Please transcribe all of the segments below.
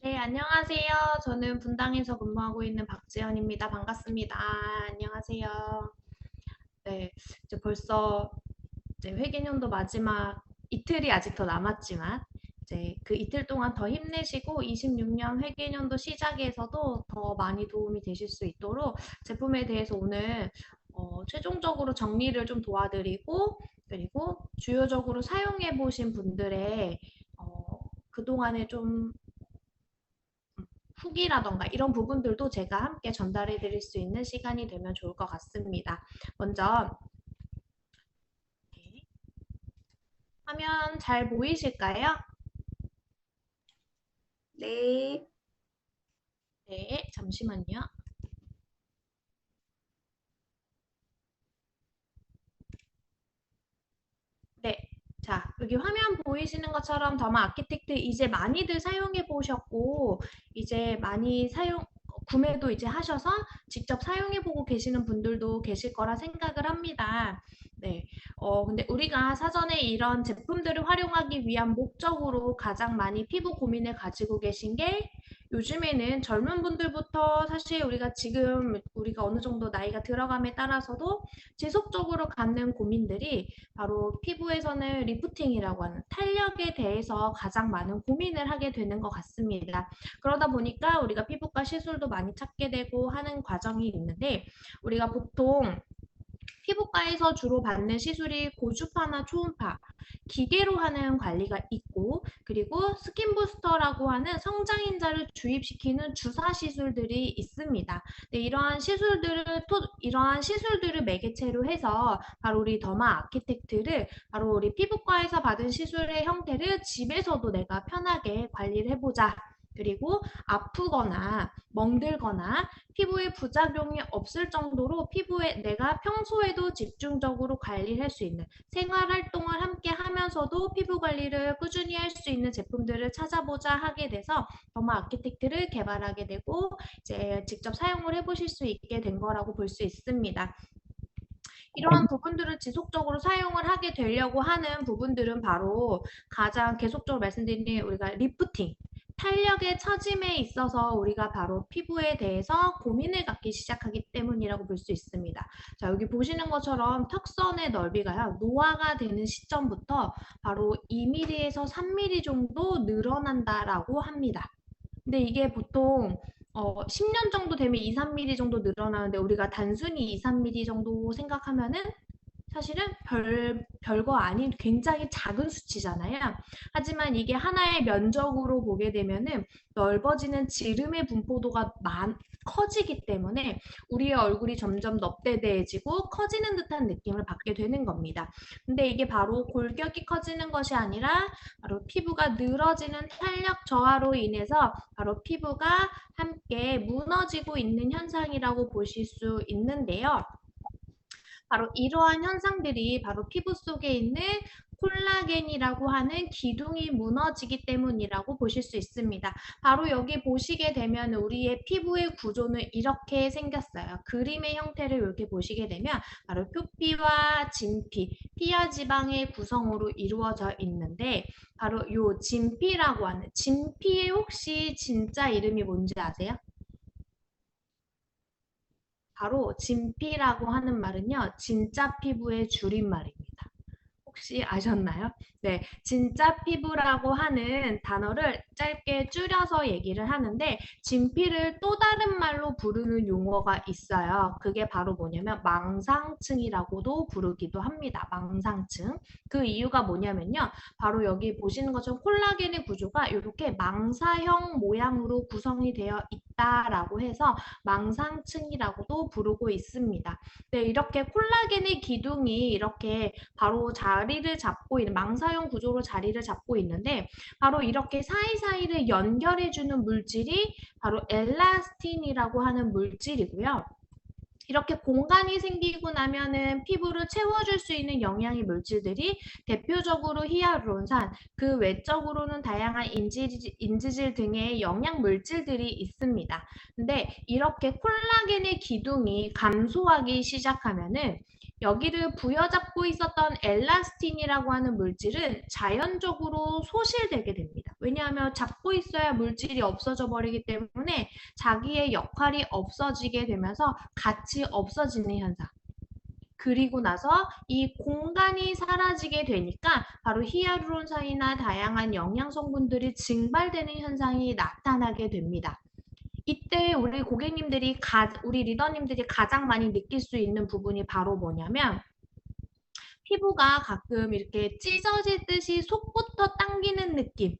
네, 안녕하세요. 저는 분당에서 근무하고 있는 박지연입니다. 반갑습니다. 안녕하세요. 네, 이제 벌써 이제 회계연도 마지막 이틀이 아직 더 남았지만 이제 그 이틀 동안 더 힘내시고 26년 회계연도 시작에서도 더 많이 도움이 되실 수 있도록 제품에 대해서 오늘 최종적으로 정리를 좀 도와드리고 그리고 주요적으로 사용해 보신 분들의 그동안에 좀 후기라던가 이런 부분들도 제가 함께 전달해 드릴 수 있는 시간이 되면 좋을 것 같습니다. 먼저 화면 잘 보이실까요? 네, 네, 잠시만요. 네. 자, 여기 화면 보이시는 것처럼 더마 아키텍트 이제 많이들 사용해 보셨고, 이제 많이 구매도 이제 하셔서 직접 사용해 보고 계시는 분들도 계실 거라 생각을 합니다. 네. 근데 우리가 사전에 이런 제품들을 활용하기 위한 목적으로 가장 많이 피부 고민을 가지고 계신 게 요즘에는 젊은 분들부터 사실 우리가 어느 정도 나이가 들어감에 따라서도 지속적으로 갖는 고민들이 바로 피부에서는 리프팅이라고 하는 탄력에 대해서 가장 많은 고민을 하게 되는 것 같습니다. 그러다 보니까 우리가 피부과 시술도 많이 찾게 되고 하는 과정이 있는데 우리가 보통 피부과에서 주로 받는 시술이 고주파나 초음파, 기계로 하는 관리가 있고 그리고 스킨 부스터라고 하는 성장인자를 주입시키는 주사 시술들이 있습니다. 네, 이러한 시술들을 매개체로 해서 바로 우리 더마 아키텍트를 바로 우리 피부과에서 받은 시술의 형태를 집에서도 내가 편하게 관리를 해보자. 그리고 아프거나 멍들거나 피부에 부작용이 없을 정도로 피부에 내가 평소에도 집중적으로 관리를 할 수 있는 생활 활동을 함께 하면서도 피부 관리를 꾸준히 할 수 있는 제품들을 찾아보자 하게 돼서 더마 아키텍트를 개발하게 되고 이제 직접 사용을 해보실 수 있게 된 거라고 볼 수 있습니다. 이러한 부분들을 지속적으로 사용을 하게 되려고 하는 부분들은 바로 가장 계속적으로 말씀드린 우리가 리프팅, 탄력의 처짐에 있어서 우리가 바로 피부에 대해서 고민을 갖기 시작하기 때문이라고 볼 수 있습니다. 자, 여기 보시는 것처럼 턱선의 넓이가요, 노화가 되는 시점부터 바로 2mm에서 3mm 정도 늘어난다라고 합니다. 근데 이게 보통 10년 정도 되면 2, 3mm 정도 늘어나는데 우리가 단순히 2, 3mm 정도 생각하면은 사실은 별거 아닌 굉장히 작은 수치잖아요. 하지만 이게 하나의 면적으로 보게 되면은 넓어지는 지름의 분포도가 커지기 때문에 우리의 얼굴이 점점 넙대대해지고 커지는 듯한 느낌을 받게 되는 겁니다. 근데 이게 바로 골격이 커지는 것이 아니라 바로 피부가 늘어지는 탄력 저하로 인해서 바로 피부가 함께 무너지고 있는 현상이라고 보실 수 있는데요. 바로 이러한 현상들이 바로 피부 속에 있는 콜라겐이라고 하는 기둥이 무너지기 때문이라고 보실 수 있습니다. 바로 여기 보시게 되면 우리의 피부의 구조는 이렇게 생겼어요. 그림의 형태를 이렇게 보시게 되면 바로 표피와 진피, 피와 지방의 구성으로 이루어져 있는데 바로 요 진피라고 하는 진피의 혹시 진짜 이름이 뭔지 아세요? 바로 진피라고 하는 말은요, 진짜 피부의 줄임말입니다. 혹시 아셨나요? 네, 진짜 피부라고 하는 단어를 짧게 줄여서 얘기를 하는데 진피를 또 다른 말로 부르는 용어가 있어요. 그게 바로 뭐냐면 망상층이라고도 부르기도 합니다. 망상층. 그 이유가 뭐냐면요. 바로 여기 보시는 것처럼 콜라겐의 구조가 이렇게 망사형 모양으로 구성이 되어 있다라고 해서 망상층이라고도 부르고 있습니다. 네, 이렇게 콜라겐의 기둥이 이렇게 바로 자리를 잡고 있는 망사형 구조로 자리를 잡고 있는데 바로 이렇게 사이사이를 연결해주는 물질이 바로 엘라스틴이라고 하는 물질이고요. 이렇게 공간이 생기고 나면은 피부를 채워줄 수 있는 영양의 물질들이 대표적으로 히알루론산, 그 외적으로는 다양한 인지질 등의 영양 물질들이 있습니다. 근데 이렇게 콜라겐의 기둥이 감소하기 시작하면은 여기를 부여잡고 있었던 엘라스틴이라고 하는 물질은 자연적으로 소실되게 됩니다. 왜냐하면 잡고 있어야 물질이 없어져 버리기 때문에 자기의 역할이 없어지게 되면서 같이 없어지는 현상. 그리고 나서 이 공간이 사라지게 되니까 바로 히알루론산이나 다양한 영양 성분들이 증발되는 현상이 나타나게 됩니다. 이때 우리 리더님들이 가장 많이 느낄 수 있는 부분이 바로 뭐냐면 피부가 가끔 이렇게 찢어지듯이 속부터 당기는 느낌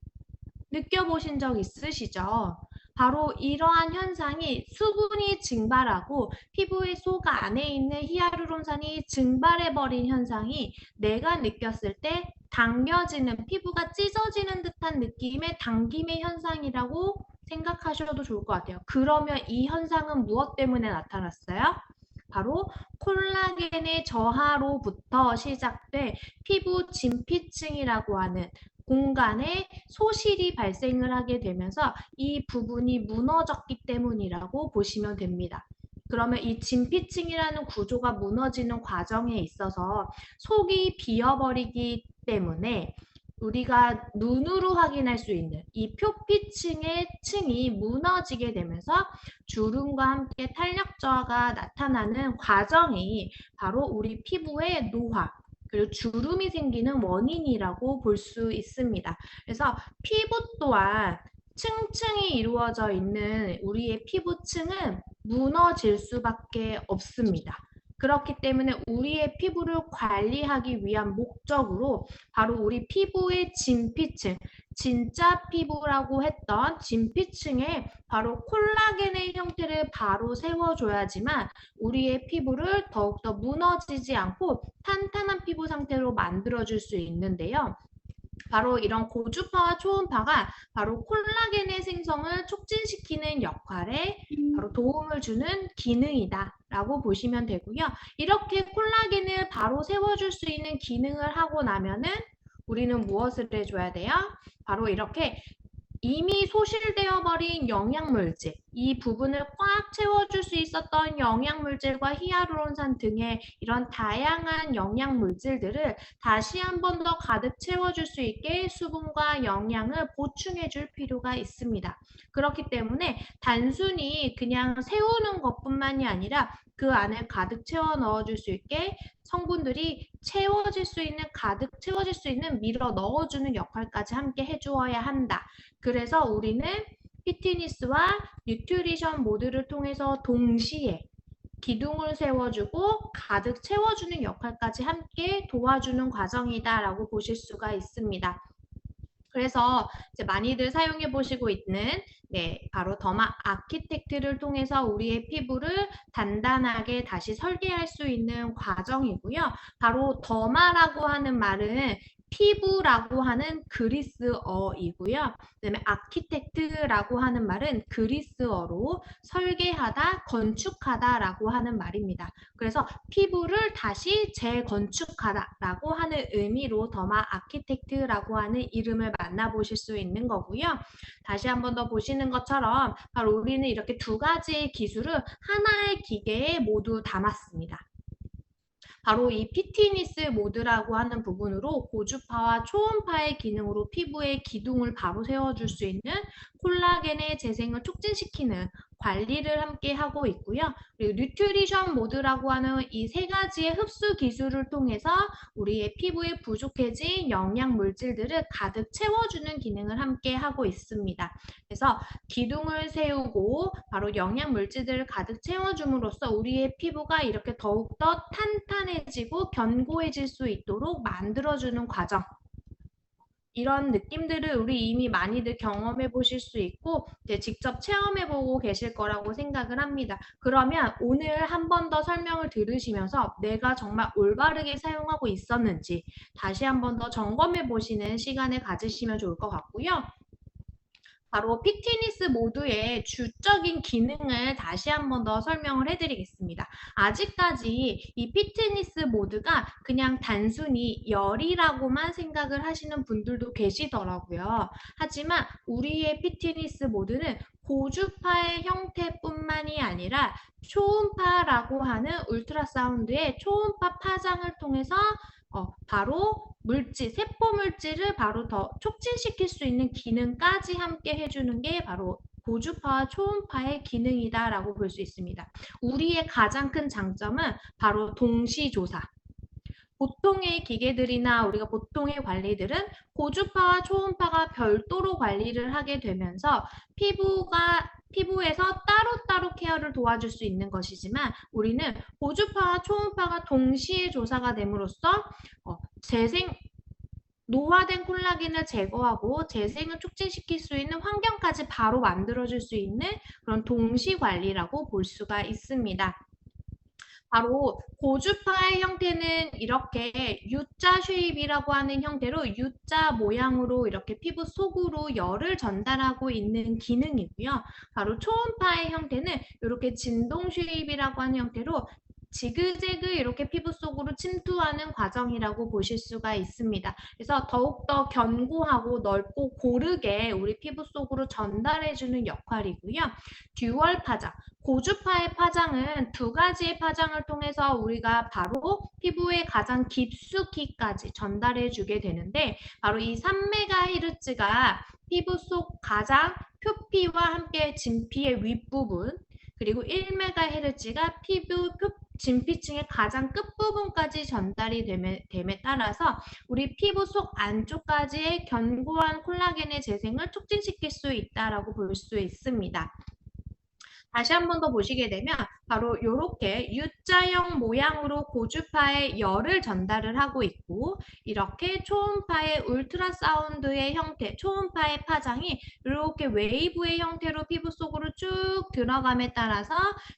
느껴보신 적 있으시죠? 바로 이러한 현상이 수분이 증발하고 피부의 속 안에 있는 히알루론산이 증발해버린 현상이 내가 느꼈을 때 당겨지는 피부가 찢어지는 듯한 느낌의 당김의 현상이라고 생각하셔도 좋을 것 같아요. 그러면 이 현상은 무엇 때문에 나타났어요? 바로 콜라겐의 저하로부터 시작돼 피부 진피층이라고 하는 공간에 소실이 발생을 하게 되면서 이 부분이 무너졌기 때문이라고 보시면 됩니다. 그러면 이 진피층이라는 구조가 무너지는 과정에 있어서 속이 비어버리기 때문에 우리가 눈으로 확인할 수 있는 이 표피층의 층이 무너지게 되면서 주름과 함께 탄력 저하가 나타나는 과정이 바로 우리 피부의 노화, 그리고 주름이 생기는 원인이라고 볼 수 있습니다. 그래서 피부 또한 층층이 이루어져 있는 우리의 피부층은 무너질 수밖에 없습니다. 그렇기 때문에 우리의 피부를 관리하기 위한 목적으로 바로 우리 피부의 진피층, 진짜 피부라고 했던 진피층에 바로 콜라겐의 형태를 바로 세워줘야지만 우리의 피부를 더욱더 무너지지 않고 탄탄한 피부 상태로 만들어줄 수 있는데요. 바로 이런 고주파와 초음파가 바로 콜라겐의 생성을 촉진시키는 역할에 바로 도움을 주는 기능이다 라고 보시면 되고요. 이렇게 콜라겐을 바로 세워줄 수 있는 기능을 하고 나면은 우리는 무엇을 해줘야 돼요? 바로 이렇게 이미 소실되어 버린 영양물질, 이 부분을 꽉 채워줄 수 있었던 영양물질과 히알루론산 등의 이런 다양한 영양물질들을 다시 한 번 더 가득 채워줄 수 있게 수분과 영양을 보충해 줄 필요가 있습니다. 그렇기 때문에 단순히 그냥 세우는 것뿐만이 아니라 그 안에 가득 채워 넣어줄 수 있게 성분들이 가득 채워질 수 있는 밀어 넣어주는 역할까지 함께 해주어야 한다. 그래서 우리는 피트니스와 뉴트리션 모드를 통해서 동시에 기둥을 세워주고 가득 채워주는 역할까지 함께 도와주는 과정이다라고 보실 수가 있습니다. 그래서 이제 많이들 사용해 보시고 있는 바로 더마 아키텍트를 통해서 우리의 피부를 단단하게 다시 설계할 수 있는 과정이고요. 바로 더마라고 하는 말은 피부라고 하는 그리스어이고요. 그다음에 아키텍트라고 하는 말은 그리스어로 설계하다, 건축하다라고 하는 말입니다. 그래서 피부를 다시 재건축하다라고 하는 의미로 더마 아키텍트라고 하는 이름을 만나보실 수 있는 거고요. 다시 한 번 더 보시는 것처럼 바로 우리는 이렇게 두 가지의 기술을 하나의 기계에 모두 담았습니다. 바로 이 피트니스 모드라고 하는 부분으로 고주파와 초음파의 기능으로 피부의 기둥을 바로 세워줄 수 있는 콜라겐의 재생을 촉진시키는 관리를 함께 하고 있고요. 그리고 뉴트리션 모드라고 하는 이 세 가지의 흡수 기술을 통해서 우리의 피부에 부족해진 영양 물질들을 가득 채워주는 기능을 함께 하고 있습니다. 그래서 기둥을 세우고 바로 영양 물질들을 가득 채워줌으로써 우리의 피부가 이렇게 더욱더 탄탄해지고 견고해질 수 있도록 만들어주는 과정. 이런 느낌들을 우리 이미 많이들 경험해 보실 수 있고 이제 직접 체험해 보고 계실 거라고 생각을 합니다. 그러면 오늘 한 번 더 설명을 들으시면서 내가 정말 올바르게 사용하고 있었는지 다시 한 번 더 점검해 보시는 시간을 가지시면 좋을 것 같고요. 바로 피트니스 모드의 주적인 기능을 다시 한 번 더 설명을 해드리겠습니다. 아직까지 이 피트니스 모드가 그냥 단순히 열이라고만 생각을 하시는 분들도 계시더라고요. 하지만 우리의 피트니스 모드는 고주파의 형태뿐만이 아니라 초음파라고 하는 울트라사운드의 초음파 파장을 통해서 바로 물질, 세포 물질을 바로 더 촉진시킬 수 있는 기능까지 함께 해주는 게 바로 고주파와 초음파의 기능이다라고 볼 수 있습니다. 우리의 가장 큰 장점은 바로 동시조사. 보통의 기계들이나 우리가 보통의 관리들은 고주파와 초음파가 별도로 관리를 하게 되면서 피부에서 따로따로 케어를 도와줄 수 있는 것이지만 우리는 고주파와 초음파가 동시에 조사가 됨으로써 재생 노화된 콜라겐을 제거하고 재생을 촉진시킬 수 있는 환경까지 바로 만들어줄 수 있는 그런 동시 관리라고 볼 수가 있습니다. 바로 고주파의 형태는 이렇게 U자 쉐입이라고 하는 형태로 U자 모양으로 이렇게 피부 속으로 열을 전달하고 있는 기능이고요. 바로 초음파의 형태는 이렇게 진동 쉐입이라고 하는 형태로 지그재그 이렇게 피부 속으로 침투하는 과정이라고 보실 수가 있습니다. 그래서 더욱더 견고하고 넓고 고르게 우리 피부 속으로 전달해주는 역할이고요. 듀얼 파장, 고주파의 파장은 두 가지의 파장을 통해서 우리가 바로 피부에 가장 깊숙이까지 전달해 주게 되는데 바로 이 3MHz가 피부 속 가장 표피와 함께 진피의 윗부분 그리고 1MHz가 피부 진피층의 가장 끝부분까지 전달이 됨에 따라서 우리 피부 속 안쪽까지의 견고한 콜라겐의 재생을 촉진시킬 수 있다고 볼 수 있습니다. 다시 한 번 더 보시게 되면 바로 이렇게 U자형 모양으로 고주파의 열을 전달을 하고 있고 이렇게 초음파의 울트라사운드의 형태, 초음파의 파장이 이렇게 웨이브의 형태로 피부 속으로 쭉 들어감에 따라서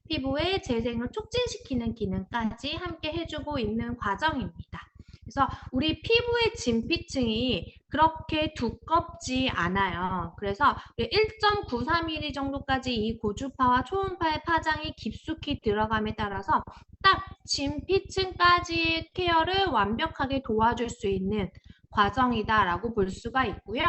피부의 재생을 촉진시키는 기능까지 함께 해주고 있는 과정입니다. 그래서 우리 피부의 진피층이 그렇게 두껍지 않아요. 그래서 1.93mm 정도까지 이 고주파와 초음파의 파장이 깊숙이 들어감에 따라서 딱 진피층까지의 케어를 완벽하게 도와줄 수 있는 과정이다라고 볼 수가 있고요.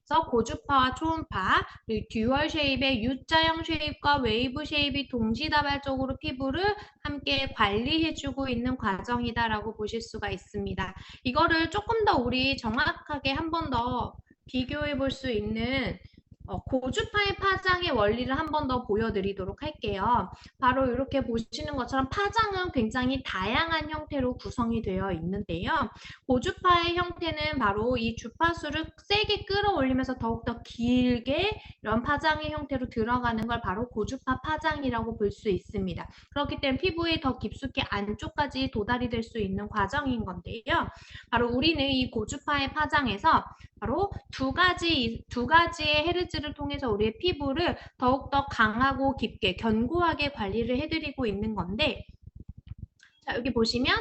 그래서 고주파와 초음파, 그리고 듀얼 쉐입의 U자형 쉐입과 웨이브 쉐입이 동시다발적으로 피부를 함께 관리해주고 있는 과정이다라고 보실 수가 있습니다. 이거를 조금 더 우리 정확하게 한 번 더 비교해 볼 수 있는 고주파의 파장의 원리를 한 번 더 보여드리도록 할게요. 바로 이렇게 보시는 것처럼 파장은 굉장히 다양한 형태로 구성이 되어 있는데요. 고주파의 형태는 바로 이 주파수를 세게 끌어올리면서 더욱더 길게 이런 파장의 형태로 들어가는 걸 바로 고주파 파장이라고 볼 수 있습니다. 그렇기 때문에 피부에 더 깊숙이 안쪽까지 도달이 될 수 있는 과정인 건데요. 바로 우리는 이 고주파의 파장에서 바로 두 가지의 헤르츠를 통해서 우리의 피부를 더욱더 강하고 깊게 견고하게 관리를 해드리고 있는 건데 자 여기 보시면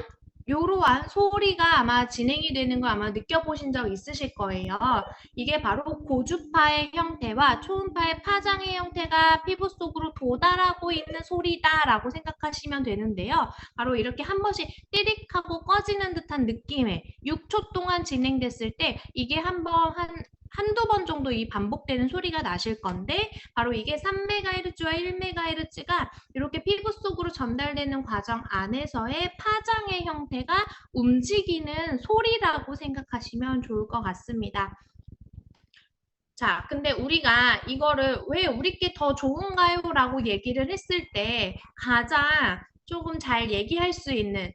이러한 소리가 아마 진행이 되는 거 아마 느껴보신 적 있으실 거예요. 이게 바로 고주파의 형태와 초음파의 파장의 형태가 피부 속으로 도달하고 있는 소리다라고 생각하시면 되는데요. 바로 이렇게 한 번씩 띠릭하고 꺼지는 듯한 느낌의 6초 동안 진행됐을 때 이게 한두 번 정도 이 반복되는 소리가 나실 건데 바로 이게 3MHz와 1MHz가 이렇게 피부 속으로 전달되는 과정 안에서의 파장의 형태가 움직이는 소리라고 생각하시면 좋을 것 같습니다. 자, 근데 우리가 이거를 왜 우리께 더 좋은가요? 라고 얘기를 했을 때 가장 조금 잘 얘기할 수 있는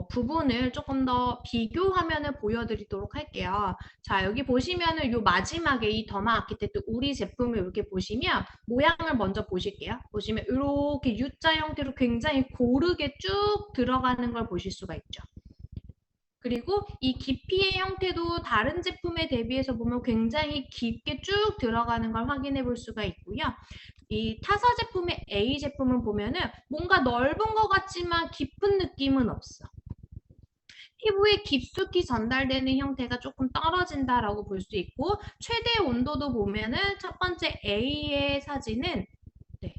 부분을 조금 더 비교화면을 보여드리도록 할게요. 자, 여기 보시면은 요 마지막에 이 더마 아키텍트 우리 제품을 이렇게 보시면 모양을 먼저 보실게요. 보시면 이렇게 U자 형태로 굉장히 고르게 쭉 들어가는 걸 보실 수가 있죠. 그리고 이 깊이의 형태도 다른 제품에 대비해서 보면 굉장히 깊게 쭉 들어가는 걸 확인해 볼 수가 있고요. 이 타사 제품의 A 제품을 보면은 뭔가 넓은 것 같지만 깊은 느낌은 없어. 피부에 깊숙이 전달되는 형태가 조금 떨어진다라고 볼 수 있고, 최대 온도도 보면은 첫 번째 A의 사진은 네,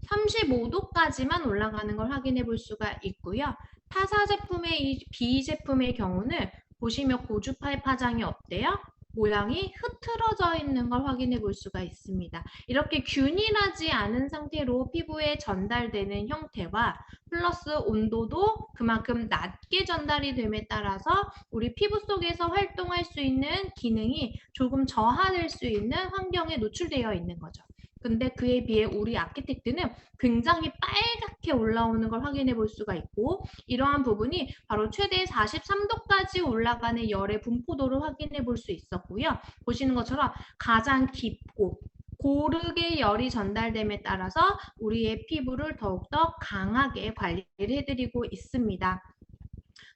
35도까지만 올라가는 걸 확인해 볼 수가 있고요. 타사 제품의 이 B 제품의 경우는 보시면 고주파의 파장이 어때요? 모양이 흐트러져 있는 걸 확인해 볼 수가 있습니다. 이렇게 균일하지 않은 상태로 피부에 전달되는 형태와 플러스 온도도 그만큼 낮게 전달이 됨에 따라서 우리 피부 속에서 활동할 수 있는 기능이 조금 저하될 수 있는 환경에 노출되어 있는 거죠. 근데 그에 비해 우리 아키텍트는 굉장히 빨갛게 올라오는 걸 확인해 볼 수가 있고, 이러한 부분이 바로 최대 43도까지 올라가는 열의 분포도를 확인해 볼 수 있었고요. 보시는 것처럼 가장 깊고 고르게 열이 전달됨에 따라서 우리의 피부를 더욱더 강하게 관리를 해드리고 있습니다.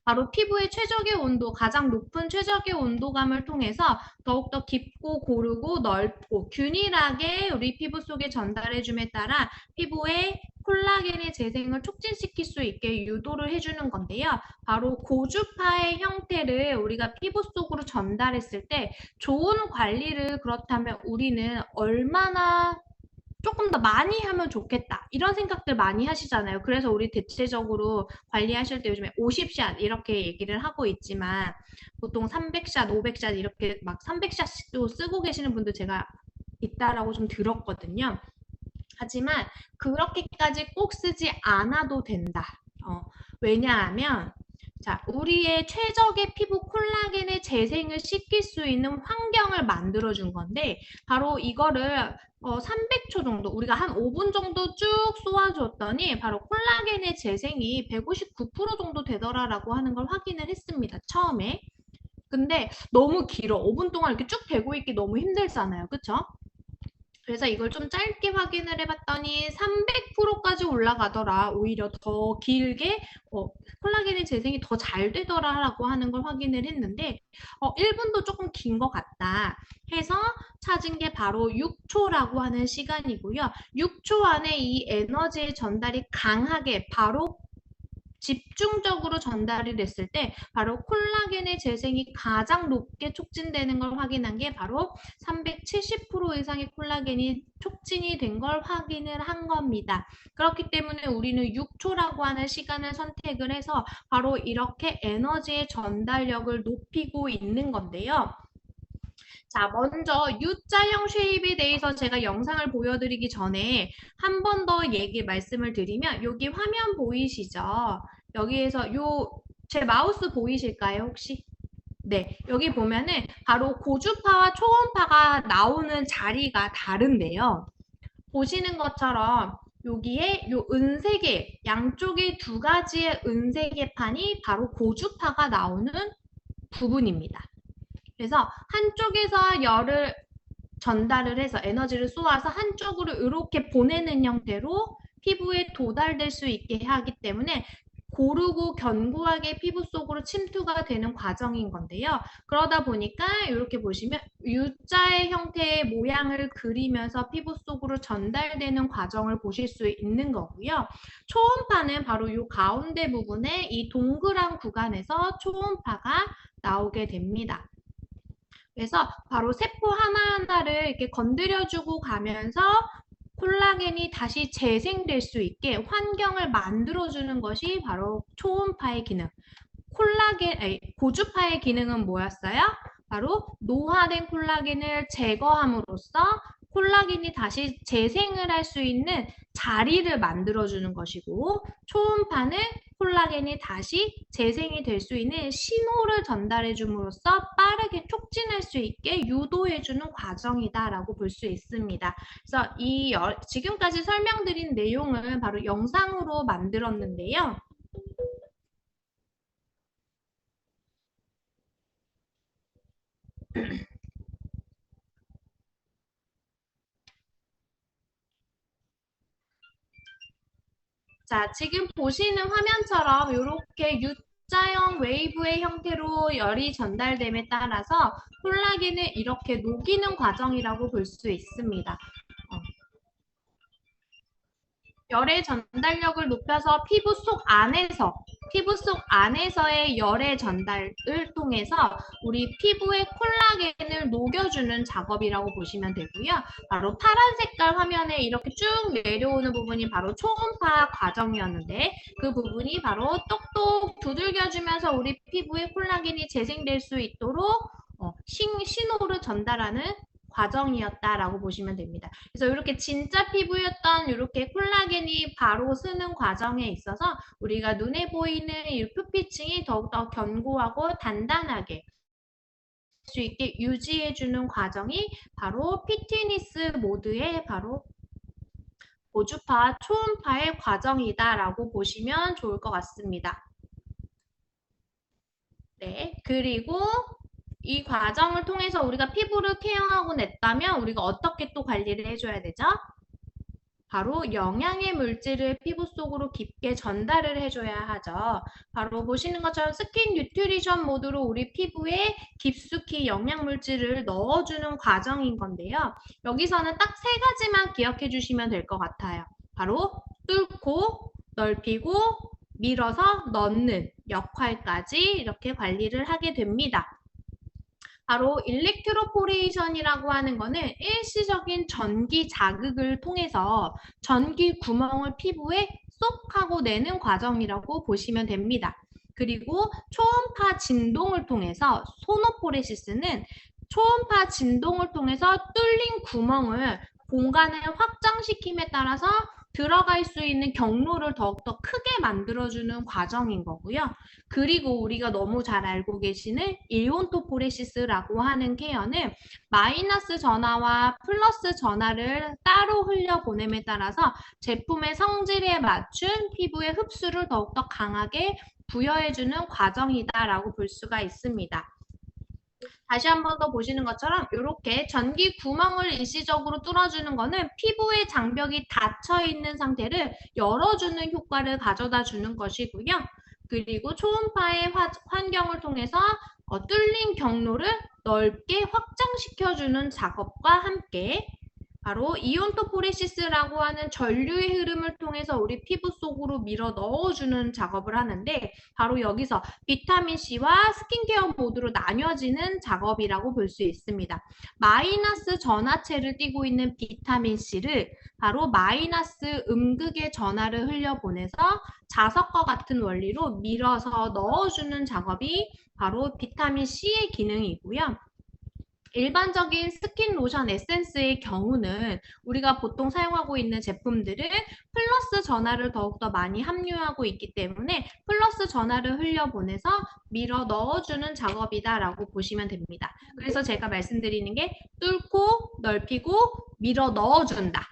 바로 피부의 최적의 온도, 가장 높은 최적의 온도감을 통해서 더욱더 깊고 고르고 넓고 균일하게 우리 피부 속에 전달해줌에 따라 피부의 콜라겐의 재생을 촉진시킬 수 있게 유도를 해주는 건데요. 바로 고주파의 형태를 우리가 피부 속으로 전달했을 때 좋은 관리를 그렇다면 우리는 얼마나 조금 더 많이 하면 좋겠다. 이런 생각들 많이 하시잖아요. 그래서 우리 대체적으로 관리하실 때 요즘에 50샷 이렇게 얘기를 하고 있지만 보통 300샷, 500샷 이렇게 막 300샷도 쓰고 계시는 분들 제가 있다라고 좀 들었거든요. 하지만 그렇게까지 꼭 쓰지 않아도 된다. 왜냐하면 자, 우리의 최적의 피부 콜라겐의 재생을 시킬 수 있는 환경을 만들어준 건데 바로 이거를 300초 정도 우리가 한 5분 정도 쭉 쏘아줬더니 바로 콜라겐의 재생이 159% 정도 되더라라고 하는 걸 확인을 했습니다. 처음에. 근데 너무 길어. 5분 동안 이렇게 쭉 되고 있기 너무 힘들잖아요. 그쵸? 그래서 이걸 좀 짧게 확인을 해봤더니 300%까지 올라가더라. 오히려 더 길게 콜라겐의 재생이 더 잘 되더라라고 하는 걸 확인을 했는데 1분도 조금 긴 것 같다 해서 찾은 게 바로 6초라고 하는 시간이고요. 6초 안에 이 에너지의 전달이 강하게 바로 집중적으로 전달이 됐을 때 바로 콜라겐의 재생이 가장 높게 촉진되는 걸 확인한 게 바로 370% 이상의 콜라겐이 촉진이 된 걸 확인을 한 겁니다. 그렇기 때문에 우리는 6초라고 하는 시간을 선택을 해서 바로 이렇게 에너지의 전달력을 높이고 있는 건데요. 자, 먼저 U자형 쉐입에 대해서 제가 영상을 보여드리기 전에 한 번 더 말씀을 드리면 여기 화면 보이시죠? 여기에서 제 마우스 보이실까요, 혹시? 네, 여기 보면은 바로 고주파와 초음파가 나오는 자리가 다른데요. 보시는 것처럼 여기에 요 은색의 양쪽에 두 가지의 은색의 판이 바로 고주파가 나오는 부분입니다. 그래서 한쪽에서 열을 전달을 해서 에너지를 쏘아서 한쪽으로 이렇게 보내는 형태로 피부에 도달될 수 있게 하기 때문에 고르고 견고하게 피부 속으로 침투가 되는 과정인 건데요. 그러다 보니까 이렇게 보시면 U자의 형태의 모양을 그리면서 피부 속으로 전달되는 과정을 보실 수 있는 거고요. 초음파는 바로 이 가운데 부분에 이 동그란 구간에서 초음파가 나오게 됩니다. 그래서 바로 세포 하나하나를 이렇게 건드려주고 가면서 콜라겐이 다시 재생될 수 있게 환경을 만들어주는 것이 바로 초음파의 기능. 고주파의 기능은 뭐였어요? 바로 노화된 콜라겐을 제거함으로써 콜라겐이 다시 재생을 할 수 있는 자리를 만들어주는 것이고, 초음파는 콜라겐이 다시 재생이 될 수 있는 신호를 전달해 줌으로써 빠르게 촉진할 수 있게 유도해 주는 과정이다라고 볼 수 있습니다. 그래서 지금까지 설명드린 내용을 바로 영상으로 만들었는데요. 자, 지금 보시는 화면처럼 이렇게 U자형 웨이브의 형태로 열이 전달됨에 따라서 콜라겐을 이렇게 녹이는 과정이라고 볼 수 있습니다. 열의 전달력을 높여서 피부 속 안에서의 열의 전달을 통해서 우리 피부의 콜라겐을 녹여주는 작업이라고 보시면 되고요. 바로 파란 색깔 화면에 이렇게 쭉 내려오는 부분이 바로 초음파 과정이었는데 그 부분이 바로 똑똑 두들겨주면서 우리 피부에 콜라겐이 재생될 수 있도록 신호를 전달하는 과정이었다라고 보시면 됩니다. 그래서 이렇게 진짜 피부였던 이렇게 콜라겐이 바로 쓰는 과정에 있어서 우리가 눈에 보이는 이 표피층이 더욱더 견고하고 단단하게 수 있게 유지해주는 과정이 바로 피트니스 모드의 바로 고주파, 초음파의 과정이다라고 보시면 좋을 것 같습니다. 네, 그리고 이 과정을 통해서 우리가 피부를 케어하고 냈다면 우리가 어떻게 또 관리를 해줘야 되죠? 바로 영양의 물질을 피부 속으로 깊게 전달을 해줘야 하죠. 바로 보시는 것처럼 스킨 뉴트리션 모드로 우리 피부에 깊숙이 영양 물질을 넣어주는 과정인 건데요. 여기서는 딱 세 가지만 기억해 주시면 될 것 같아요. 바로 뚫고 넓히고 밀어서 넣는 역할까지 이렇게 관리를 하게 됩니다. 바로 일렉트로포레이션이라고 하는 거는 일시적인 전기 자극을 통해서 전기 구멍을 피부에 쏙 하고 내는 과정이라고 보시면 됩니다. 그리고 초음파 진동을 통해서 소노포레시스는 초음파 진동을 통해서 뚫린 구멍을 공간을 확장시킴에 따라서 들어갈 수 있는 경로를 더욱더 크게 만들어주는 과정인 거고요. 그리고 우리가 너무 잘 알고 계시는 일온토포레시스라고 하는 케어는 마이너스 전하와 플러스 전하를 따로 흘려보냄에 따라서 제품의 성질에 맞춘 피부의 흡수를 더욱더 강하게 부여해주는 과정이다라고 볼 수가 있습니다. 다시 한 번 더 보시는 것처럼 이렇게 전기 구멍을 일시적으로 뚫어주는 거는 피부의 장벽이 닫혀 있는 상태를 열어주는 효과를 가져다 주는 것이고요. 그리고 초음파의 환경을 통해서 뚫린 경로를 넓게 확장시켜주는 작업과 함께 바로 이온토포레시스라고 하는 전류의 흐름을 통해서 우리 피부 속으로 밀어 넣어주는 작업을 하는데 바로 여기서 비타민C와 스킨케어 모드로 나뉘어지는 작업이라고 볼 수 있습니다. 마이너스 전하체를 띠고 있는 비타민C를 바로 마이너스 음극의 전하를 흘려보내서 자석과 같은 원리로 밀어서 넣어주는 작업이 바로 비타민C의 기능이고요. 일반적인 스킨 로션 에센스의 경우는 우리가 보통 사용하고 있는 제품들은 플러스 전하를 더욱더 많이 함유하고 있기 때문에 플러스 전하를 흘려보내서 밀어 넣어주는 작업이다라고 보시면 됩니다. 그래서 제가 말씀드리는 게 뚫고 넓히고 밀어 넣어준다.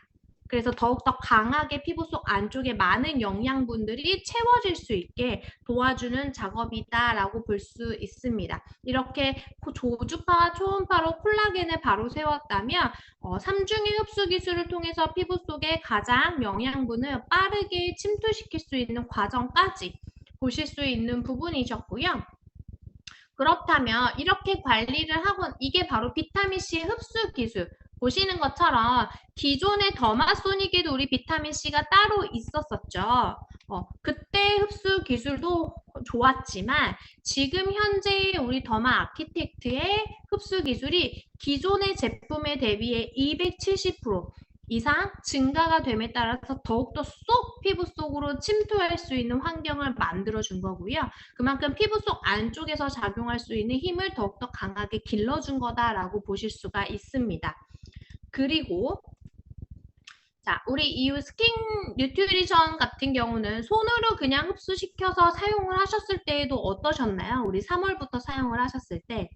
그래서 더욱더 강하게 피부 속 안쪽에 많은 영양분들이 채워질 수 있게 도와주는 작업이다라고 볼 수 있습니다. 이렇게 조주파와 초음파로 콜라겐을 바로 세웠다면 3중의 흡수 기술을 통해서 피부 속에 가장 영양분을 빠르게 침투시킬 수 있는 과정까지 보실 수 있는 부분이셨고요. 그렇다면 이렇게 관리를 하고 이게 바로 비타민C 흡수 기술 보시는 것처럼 기존의 더마소닉에도 우리 비타민C가 따로 있었었죠. 그때 흡수 기술도 좋았지만 지금 현재 우리 더마 아키텍트의 흡수 기술이 기존의 제품에 대비해 270% 이상 증가가 됨에 따라서 더욱더 쏙 피부 속으로 침투할 수 있는 환경을 만들어준 거고요. 그만큼 피부 속 안쪽에서 작용할 수 있는 힘을 더욱더 강하게 길러준 거다라고 보실 수가 있습니다. 그리고 자, 우리 이후 스킨 뉴트리션 같은 경우는 손으로 그냥 흡수시켜서 사용을 하셨을 때에도 어떠셨나요? 우리 3월부터 사용을 하셨을 때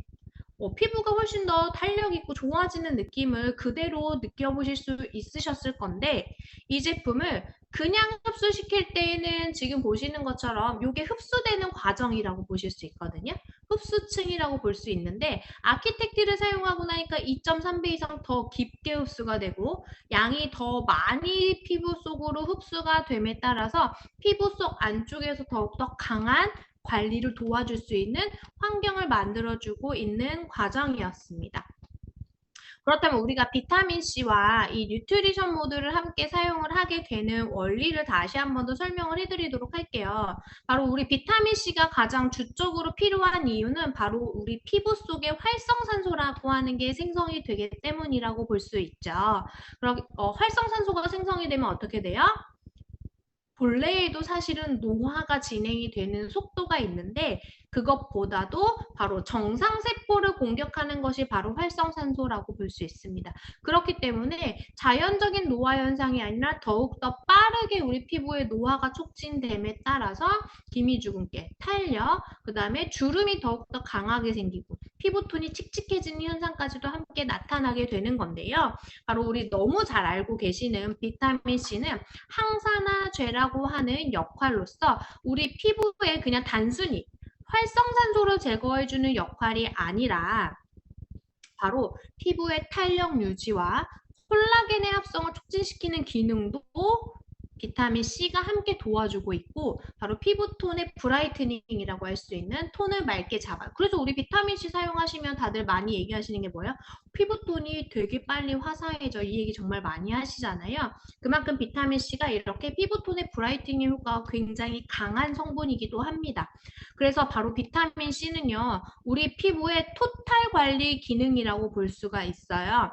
피부가 훨씬 더 탄력 있고 좋아지는 느낌을 그대로 느껴보실 수 있으셨을 건데 이 제품을 그냥 흡수시킬 때에는 지금 보시는 것처럼 이게 흡수되는 과정이라고 보실 수 있거든요. 흡수층이라고 볼 수 있는데 아키텍트를 사용하고 나니까 2.3배 이상 더 깊게 흡수가 되고 양이 더 많이 피부 속으로 흡수가 됨에 따라서 피부 속 안쪽에서 더욱더 강한 관리를 도와줄 수 있는 환경을 만들어주고 있는 과정이었습니다. 그렇다면 우리가 비타민 C와 이 뉴트리션 모드를 함께 사용을 하게 되는 원리를 다시 한 번 더 설명을 해드리도록 할게요. 바로 우리 비타민 C가 가장 주적으로 필요한 이유는 바로 우리 피부 속에 활성산소라고 하는 게 생성이 되기 때문이라고 볼 수 있죠. 그럼 활성산소가 생성이 되면 어떻게 돼요? 본래에도 사실은 노화가 진행이 되는 속도가 있는데 그것보다도 바로 정상세포를 공격하는 것이 바로 활성산소라고 볼 수 있습니다. 그렇기 때문에 자연적인 노화 현상이 아니라 더욱더 빠르게 우리 피부의 노화가 촉진됨에 따라서 기미주근깨, 탄력, 그 다음에 주름이 더욱더 강하게 생기고 피부톤이 칙칙해지는 현상까지도 함께 나타나게 되는 건데요. 바로 우리 너무 잘 알고 계시는 비타민C는 항산화제라고 하는 역할로서 우리 피부에 그냥 단순히 활성산소를 제거해주는 역할이 아니라 바로 피부의 탄력 유지와 콜라겐의 합성을 촉진시키는 기능도 비타민 C가 함께 도와주고 있고 바로 피부톤의 브라이트닝이라고 할 수 있는 톤을 맑게 잡아요. 그래서 우리 비타민 C 사용하시면 다들 많이 얘기하시는 게 뭐예요? 피부톤이 되게 빨리 화사해져. 이 얘기 정말 많이 하시잖아요. 그만큼 비타민 C가 이렇게 피부톤의 브라이트닝 효과가 굉장히 강한 성분이기도 합니다. 그래서 바로 비타민 C는요. 우리 피부의 토탈 관리 기능이라고 볼 수가 있어요.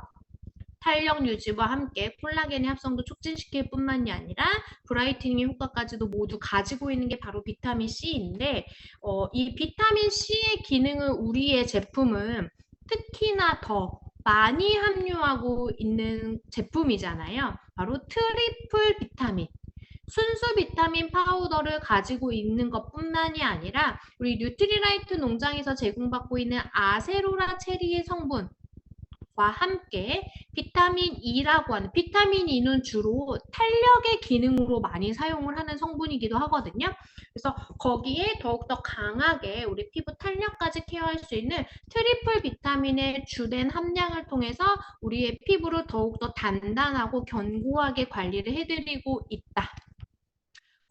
탄력 유지와 함께 콜라겐의 합성도 촉진시킬 뿐만이 아니라 브라이트닝 효과까지도 모두 가지고 있는 게 바로 비타민 C인데 이 비타민 C의 기능을 우리의 제품은 특히나 더 많이 함유하고 있는 제품이잖아요. 바로 트리플 비타민. 순수 비타민 파우더를 가지고 있는 것뿐만이 아니라 우리 뉴트리라이트 농장에서 제공받고 있는 아세로라 체리의 성분 과 함께 비타민 E라고 하는 비타민 E는 주로 탄력의 기능으로 많이 사용을 하는 성분이기도 하거든요. 그래서 거기에 더욱더 강하게 우리 피부 탄력까지 케어할 수 있는 트리플 비타민의 주된 함량을 통해서 우리의 피부를 더욱더 단단하고 견고하게 관리를 해드리고 있다.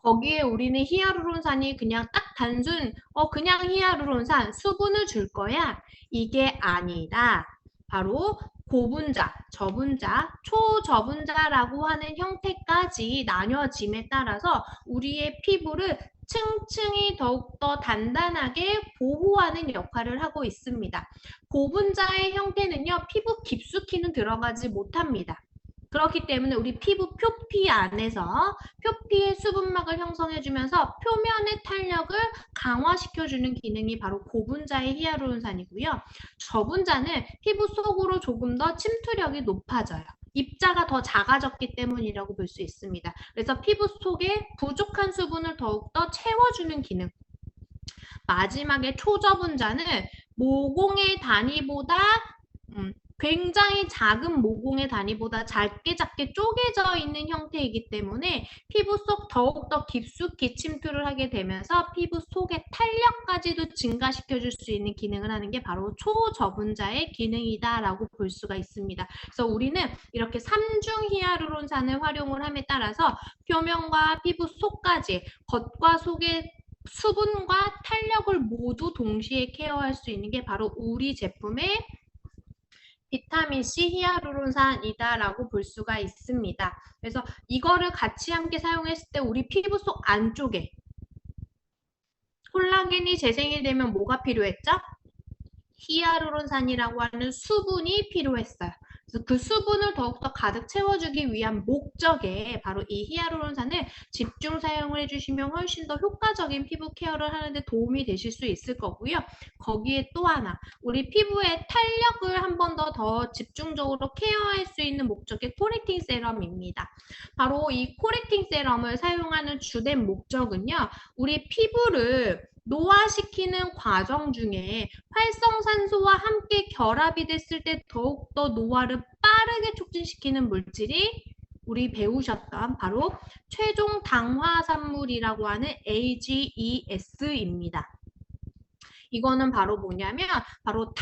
거기에 우리는 히아루론산이 그냥 딱 단순 그냥 히아루론산 수분을 줄 거야. 이게 아니다. 바로 고분자, 저분자, 초저분자라고 하는 형태까지 나뉘어짐에 따라서 우리의 피부를 층층이 더욱더 단단하게 보호하는 역할을 하고 있습니다. 고분자의 형태는요, 피부 깊숙이는 들어가지 못합니다. 그렇기 때문에 우리 피부 표피 안에서 표피의 수분막을 형성해주면서 표면의 탄력을 강화시켜주는 기능이 바로 고분자의 히아루론산이고요. 저분자는 피부 속으로 조금 더 침투력이 높아져요. 입자가 더 작아졌기 때문이라고 볼 수 있습니다. 그래서 피부 속에 부족한 수분을 더욱더 채워주는 기능. 마지막에 초저분자는 모공의 단위보다 굉장히 작은 모공의 단위보다 작게 쪼개져 있는 형태이기 때문에 피부 속 더욱더 깊숙이 침투를 하게 되면서 피부 속의 탄력까지도 증가시켜줄 수 있는 기능을 하는 게 바로 초저분자의 기능이다라고 볼 수가 있습니다. 그래서 우리는 이렇게 3중 히아루론산을 활용을 함에 따라서 표면과 피부 속까지 겉과 속의 수분과 탄력을 모두 동시에 케어할 수 있는 게 바로 우리 제품의 비타민 C 히아루론산이다라고 볼 수가 있습니다. 그래서 이거를 같이 함께 사용했을 때 우리 피부 속 안쪽에 콜라겐이 재생이 되면 뭐가 필요했죠? 히아루론산이라고 하는 수분이 필요했어요. 그래서 그 수분을 더욱더 가득 채워주기 위한 목적에 바로 이 히아루론산을 집중 사용을 해주시면 훨씬 더 효과적인 피부 케어를 하는데 도움이 되실 수 있을 거고요. 거기에 또 하나, 우리 피부의 탄력을 한 번 더 집중적으로 케어할 수 있는 목적의 코렉팅 세럼입니다. 바로 이 코렉팅 세럼을 사용하는 주된 목적은요, 우리 피부를 노화시키는 과정 중에 활성산소와 함께 결합이 됐을 때 더욱더 노화를 빠르게 촉진시키는 물질이 우리 배우셨던 바로 최종 당화산물이라고 하는 AGES입니다. 이거는 바로 뭐냐면 바로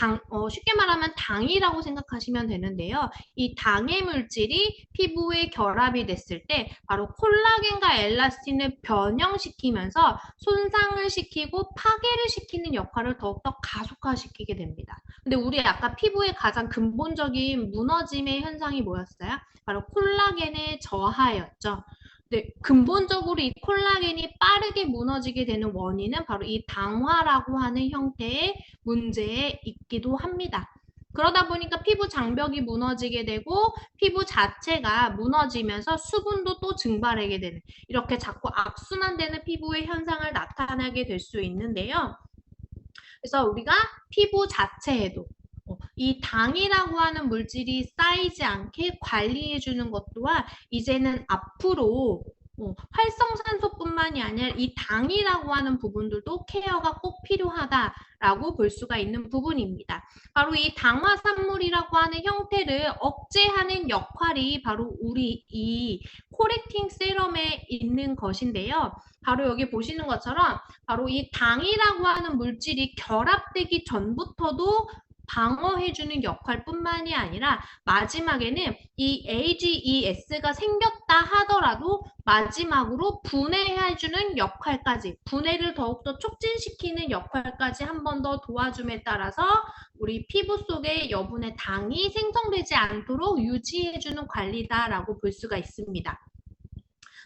쉽게 말하면 당이라고 생각하시면 되는데요. 이 당의 물질이 피부에 결합이 됐을 때 바로 콜라겐과 엘라스틴을 변형시키면서 손상을 시키고 파괴를 시키는 역할을 더욱더 가속화시키게 됩니다. 근데 우리 아까 피부의 가장 근본적인 무너짐의 현상이 뭐였어요? 바로 콜라겐의 저하였죠. 네, 근본적으로 이 콜라겐이 빠르게 무너지게 되는 원인은 바로 이 당화라고 하는 형태의 문제에 있기도 합니다. 그러다 보니까 피부 장벽이 무너지게 되고 피부 자체가 무너지면서 수분도 또 증발하게 되는 이렇게 자꾸 악순환되는 피부의 현상을 나타나게 될 수 있는데요. 그래서 우리가 피부 자체에도 이 당이라고 하는 물질이 쌓이지 않게 관리해 주는 것 또한 이제는 앞으로 활성산소뿐만이 아니라 이 당이라고 하는 부분들도 케어가 꼭 필요하다라고 볼 수가 있는 부분입니다. 바로 이 당화산물이라고 하는 형태를 억제하는 역할이 바로 우리 이 코렉팅 세럼에 있는 것인데요. 바로 여기 보시는 것처럼 바로 이 당이라고 하는 물질이 결합되기 전부터도 방어해주는 역할뿐만이 아니라 마지막에는 이 AGES가 생겼다 하더라도 마지막으로 분해해주는 역할까지 분해를 더욱더 촉진시키는 역할까지 한 번 더 도와줌에 따라서 우리 피부 속에 여분의 당이 생성되지 않도록 유지해주는 관리다라고 볼 수가 있습니다.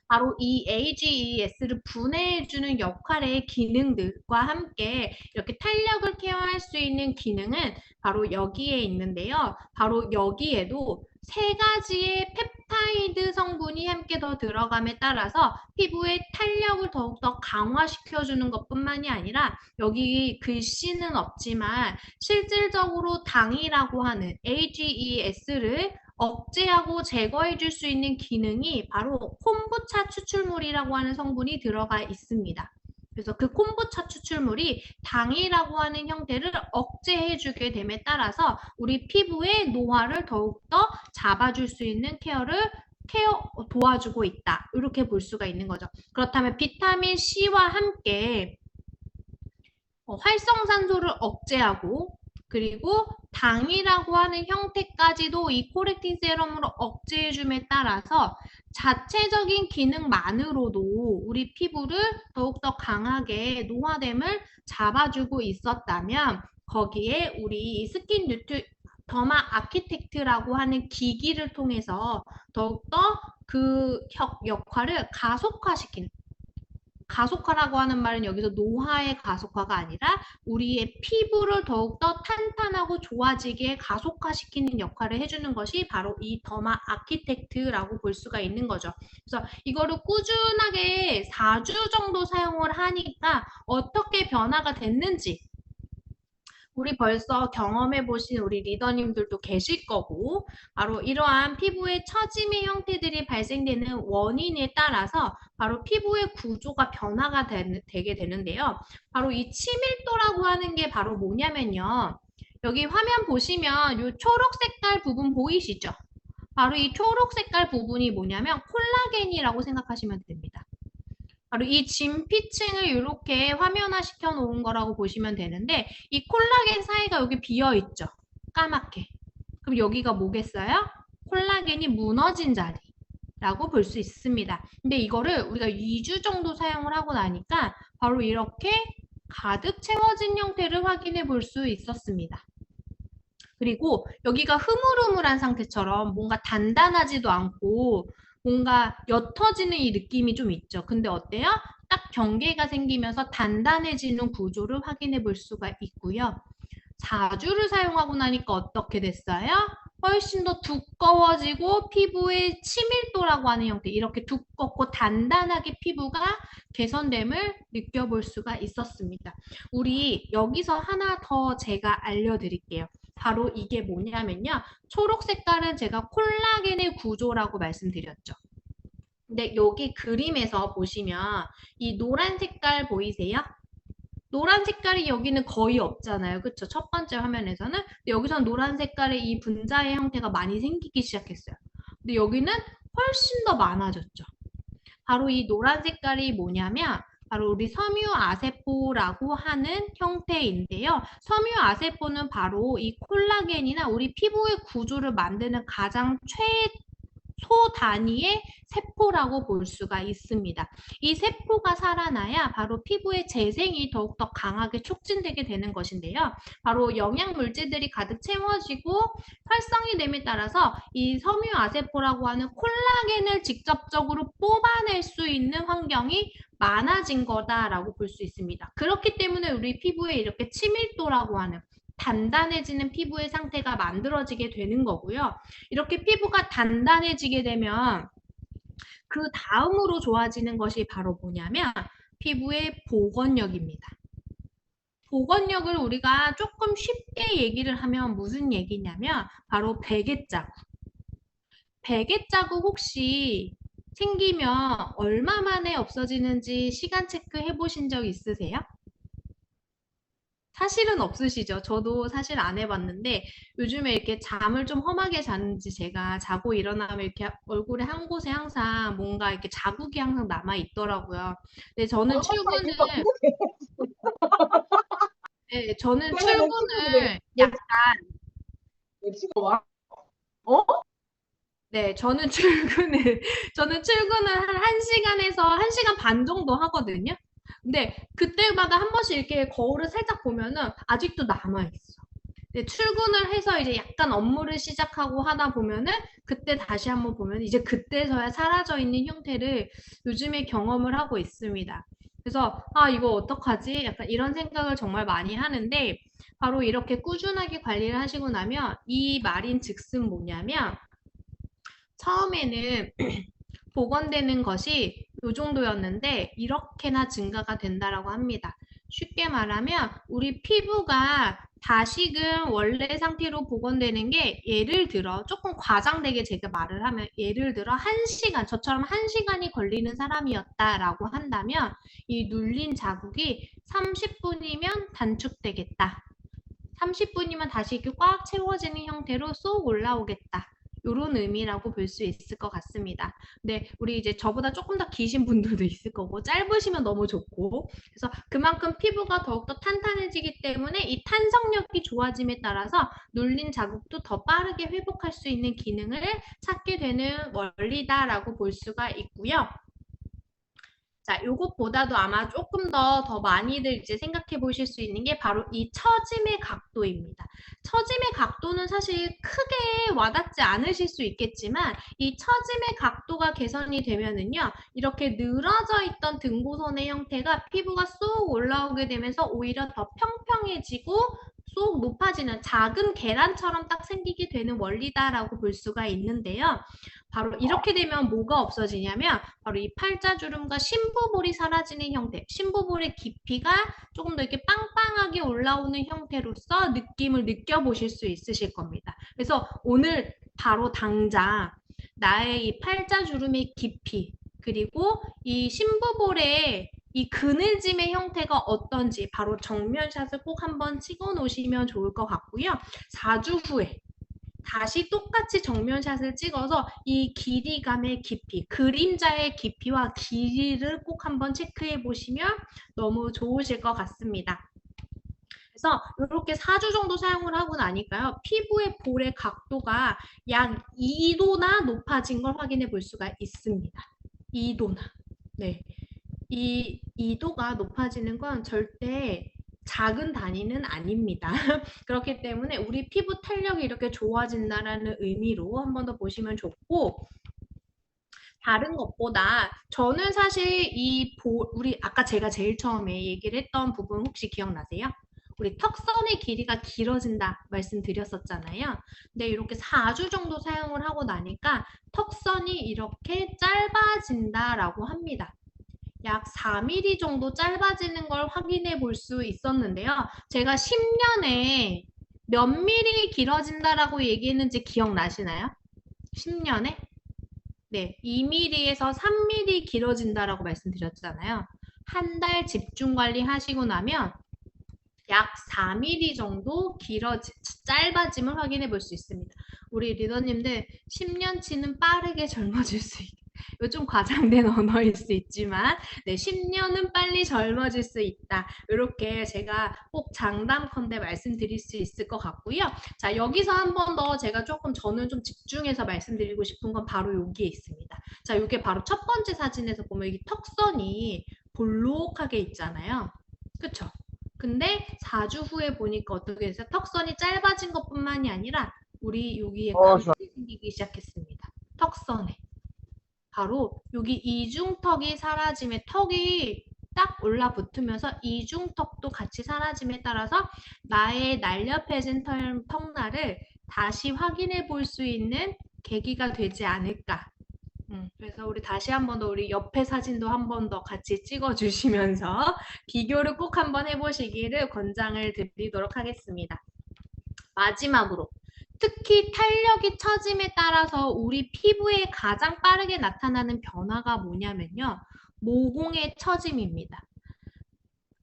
바로 이 AGES를 분해해주는 역할의 기능들과 함께 이렇게 탄력을 케어할 수 있는 기능은 바로 여기에 있는데요. 바로 여기에도 세 가지의 펩타이드 성분이 함께 더 들어감에 따라서 피부의 탄력을 더욱더 강화시켜주는 것뿐만이 아니라 여기 글씨는 없지만 실질적으로 당이라고 하는 AGES를 억제하고 제거해 줄 수 있는 기능이 바로 콤부차 추출물이라고 하는 성분이 들어가 있습니다. 그래서 그 콤부차 추출물이 당이라고 하는 형태를 억제해 주게 됨에 따라서 우리 피부의 노화를 더욱더 잡아줄 수 있는 케어 도와주고 있다. 이렇게 볼 수가 있는 거죠. 그렇다면 비타민 C와 함께 활성산소를 억제하고 그리고 당이라고 하는 형태까지도 이 코렉틴 세럼으로 억제해줌에 따라서 자체적인 기능만으로도 우리 피부를 더욱더 강하게 노화됨을 잡아주고 있었다면 거기에 우리 스킨 뉴트 더마 아키텍트라고 하는 기기를 통해서 더욱더 그 역할을 가속화시키는 가속화라고 하는 말은 여기서 노화의 가속화가 아니라 우리의 피부를 더욱더 탄탄하고 좋아지게 가속화시키는 역할을 해주는 것이 바로 이 더마 아키텍트라고 볼 수가 있는 거죠. 그래서 이거를 꾸준하게 4주 정도 사용을 하니까 어떻게 변화가 됐는지 우리 벌써 경험해 보신 우리 리더님들도 계실 거고 바로 이러한 피부의 처짐의 형태들이 발생되는 원인에 따라서 바로 피부의 구조가 변화가 되게 되는데요. 바로 이 치밀도라고 하는 게 바로 뭐냐면요. 여기 화면 보시면 이 초록 색깔 부분 보이시죠? 바로 이 초록 색깔 부분이 뭐냐면 콜라겐이라고 생각하시면 됩니다. 바로 이 진피층을 이렇게 화면화 시켜 놓은 거라고 보시면 되는데 이 콜라겐 사이가 여기 비어 있죠. 까맣게. 그럼 여기가 뭐겠어요? 콜라겐이 무너진 자리라고 볼 수 있습니다. 근데 이거를 우리가 2주 정도 사용을 하고 나니까 바로 이렇게 가득 채워진 형태를 확인해 볼 수 있었습니다. 그리고 여기가 흐물흐물한 상태처럼 뭔가 단단하지도 않고 뭔가 옅어지는 이 느낌이 좀 있죠. 근데 어때요? 딱 경계가 생기면서 단단해지는 구조를 확인해 볼 수가 있고요. 4주를 사용하고 나니까 어떻게 됐어요? 훨씬 더 두꺼워지고 피부의 치밀도라고 하는 형태, 이렇게 두껍고 단단하게 피부가 개선됨을 느껴볼 수가 있었습니다. 우리 여기서 하나 더 제가 알려드릴게요. 바로 이게 뭐냐면요. 초록 색깔은 제가 콜라겐의 구조라고 말씀드렸죠. 근데 여기 그림에서 보시면 이 노란 색깔 보이세요? 노란 색깔이 여기는 거의 없잖아요. 그쵸? 첫 번째 화면에서는. 근데 여기서는 노란 색깔의 이 분자의 형태가 많이 생기기 시작했어요. 근데 여기는 훨씬 더 많아졌죠. 바로 이 노란 색깔이 뭐냐면 바로 우리 섬유아세포라고 하는 형태인데요. 섬유아세포는 바로 이 콜라겐이나 우리 피부의 구조를 만드는 가장 최소 단위의 세포라고 볼 수가 있습니다. 이 세포가 살아나야 바로 피부의 재생이 더욱더 강하게 촉진되게 되는 것인데요. 바로 영양 물질들이 가득 채워지고 활성이 됨에 따라서 이 섬유아세포라고 하는 콜라겐을 직접적으로 뽑아낼 수 있는 환경이 많아진 거다라고 볼 수 있습니다. 그렇기 때문에 우리 피부에 이렇게 치밀도라고 하는 단단해지는 피부의 상태가 만들어지게 되는 거고요. 이렇게 피부가 단단해지게 되면 그 다음으로 좋아지는 것이 바로 뭐냐면 피부의 복원력입니다. 복원력을 우리가 조금 쉽게 얘기를 하면 무슨 얘기냐면 바로 베개자국. 베개자국 혹시 생기면 얼마 만에 없어지는지 시간 체크해 보신 적 있으세요? 사실은 없으시죠? 저도 사실 안 해봤는데 요즘에 이렇게 잠을 좀 험하게 자는지 제가 자고 일어나면 이렇게 얼굴에 한 곳에 항상 뭔가 이렇게 자국이 항상 남아 있더라고요. 근데 저는 출근을 네, 저는 그러면은 친구들이 출근을 약간 내 친구 와? 어? 네, 저는 출근을 한 1시간에서 1시간 반 정도 하거든요. 근데 그때마다 한 번씩 이렇게 거울을 살짝 보면은 아직도 남아있어. 근데 출근을 해서 이제 약간 업무를 시작하고 하다 보면은 그때 다시 한번 보면 이제 그때서야 사라져 있는 형태를 요즘에 경험을 하고 있습니다. 그래서 아, 이거 어떡하지? 약간 이런 생각을 정말 많이 하는데 바로 이렇게 꾸준하게 관리를 하시고 나면 이 말인 즉슨 뭐냐면 처음에는 복원되는 것이 이 정도였는데 이렇게나 증가가 된다라고 합니다. 쉽게 말하면 우리 피부가 다시금 원래 상태로 복원되는 게 예를 들어 조금 과장되게 제가 말을 하면 예를 들어 1시간 저처럼 1시간이 걸리는 사람이었다라고 한다면 이 눌린 자국이 30분이면 단축되겠다. 30분이면 다시 이렇게 꽉 채워지는 형태로 쏙 올라오겠다. 요런 의미라고 볼 수 있을 것 같습니다. 근데 우리 이제 저보다 조금 더 기신 분들도 있을 거고 짧으시면 너무 좋고 그래서 그만큼 피부가 더욱더 탄탄해지기 때문에 이 탄성력이 좋아짐에 따라서 눌린 자국도 더 빠르게 회복할 수 있는 기능을 찾게 되는 원리다라고 볼 수가 있고요. 자, 요것보다도 아마 조금 더 많이들 이제 생각해 보실 수 있는 게 바로 이 처짐의 각도입니다. 처짐의 각도는 사실 크게 와닿지 않으실 수 있겠지만 이 처짐의 각도가 개선이 되면은요, 이렇게 늘어져 있던 등고선의 형태가 피부가 쏙 올라오게 되면서 오히려 더 평평해지고 쏙 높아지는 작은 계란처럼 딱 생기게 되는 원리다라고 볼 수가 있는데요. 바로 이렇게 되면 뭐가 없어지냐면 바로 이 팔자주름과 심부볼이 사라지는 형태, 심부볼의 깊이가 조금 더 이렇게 빵빵하게 올라오는 형태로서 느낌을 느껴보실 수 있으실 겁니다. 그래서 오늘 바로 당장 나의 이 팔자주름의 깊이 그리고 이 심부볼의 이 그늘짐의 형태가 어떤지 바로 정면샷을 꼭 한번 찍어 놓으시면 좋을 것 같고요. 4주 후에 다시 똑같이 정면샷을 찍어서 이 길이감의 깊이, 그림자의 깊이와 길이를 꼭 한번 체크해 보시면 너무 좋으실 것 같습니다. 그래서 이렇게 4주 정도 사용을 하고 나니까요. 피부의 볼의 각도가 약 2도나 높아진 걸 확인해 볼 수가 있습니다. 2도나. 네. 이 2도가 높아지는 건 절대 작은 단위는 아닙니다. 그렇기 때문에 우리 피부 탄력이 이렇게 좋아진다라는 의미로 한 번 더 보시면 좋고 다른 것보다 저는 사실 우리 아까 제가 제일 처음에 얘기를 했던 부분 혹시 기억나세요? 우리 턱선의 길이가 길어진다 말씀드렸었잖아요. 근데 이렇게 4주 정도 사용을 하고 나니까 턱선이 이렇게 짧아진다라고 합니다. 약 4mm 정도 짧아지는 걸 확인해 볼 수 있었는데요. 제가 10년에 몇 미리 길어진다라고 얘기했는지 기억나시나요? 10년에? 네, 2mm에서 3mm 길어진다라고 말씀드렸잖아요. 한 달 집중 관리 하시고 나면 약 4mm 정도 짧아짐을 확인해 볼 수 있습니다. 우리 리더님들 10년치는 빠르게 젊어질 수 있게 이거 좀 과장된 언어일 수 있지만, 네, 10년은 빨리 젊어질 수 있다. 이렇게 제가 꼭 장담컨대 말씀드릴 수 있을 것 같고요. 자, 여기서 한 번 더 제가 저는 좀 집중해서 말씀드리고 싶은 건 바로 여기에 있습니다. 자, 이게 바로 첫 번째 사진에서 보면 여기 턱선이 볼록하게 있잖아요. 그쵸? 근데 4주 후에 보니까 어떻게 됐어요? 턱선이 짧아진 것뿐만이 아니라 우리 여기에 어, 금이 좋아. 생기기 시작했습니다. 턱선에. 바로 여기 이중턱이 사라짐에 턱이 딱 올라붙으면서 이중턱도 같이 사라짐에 따라서 나의 날렵해진 턱날을 다시 확인해 볼 수 있는 계기가 되지 않을까. 그래서 우리 다시 한 번 더 우리 옆에 사진도 한 번 더 같이 찍어 주시면서 비교를 꼭 한번 해보시기를 권장을 드리도록 하겠습니다. 마지막으로 특히 탄력이 처짐에 따라서 우리 피부에 가장 빠르게 나타나는 변화가 뭐냐면요. 모공의 처짐입니다.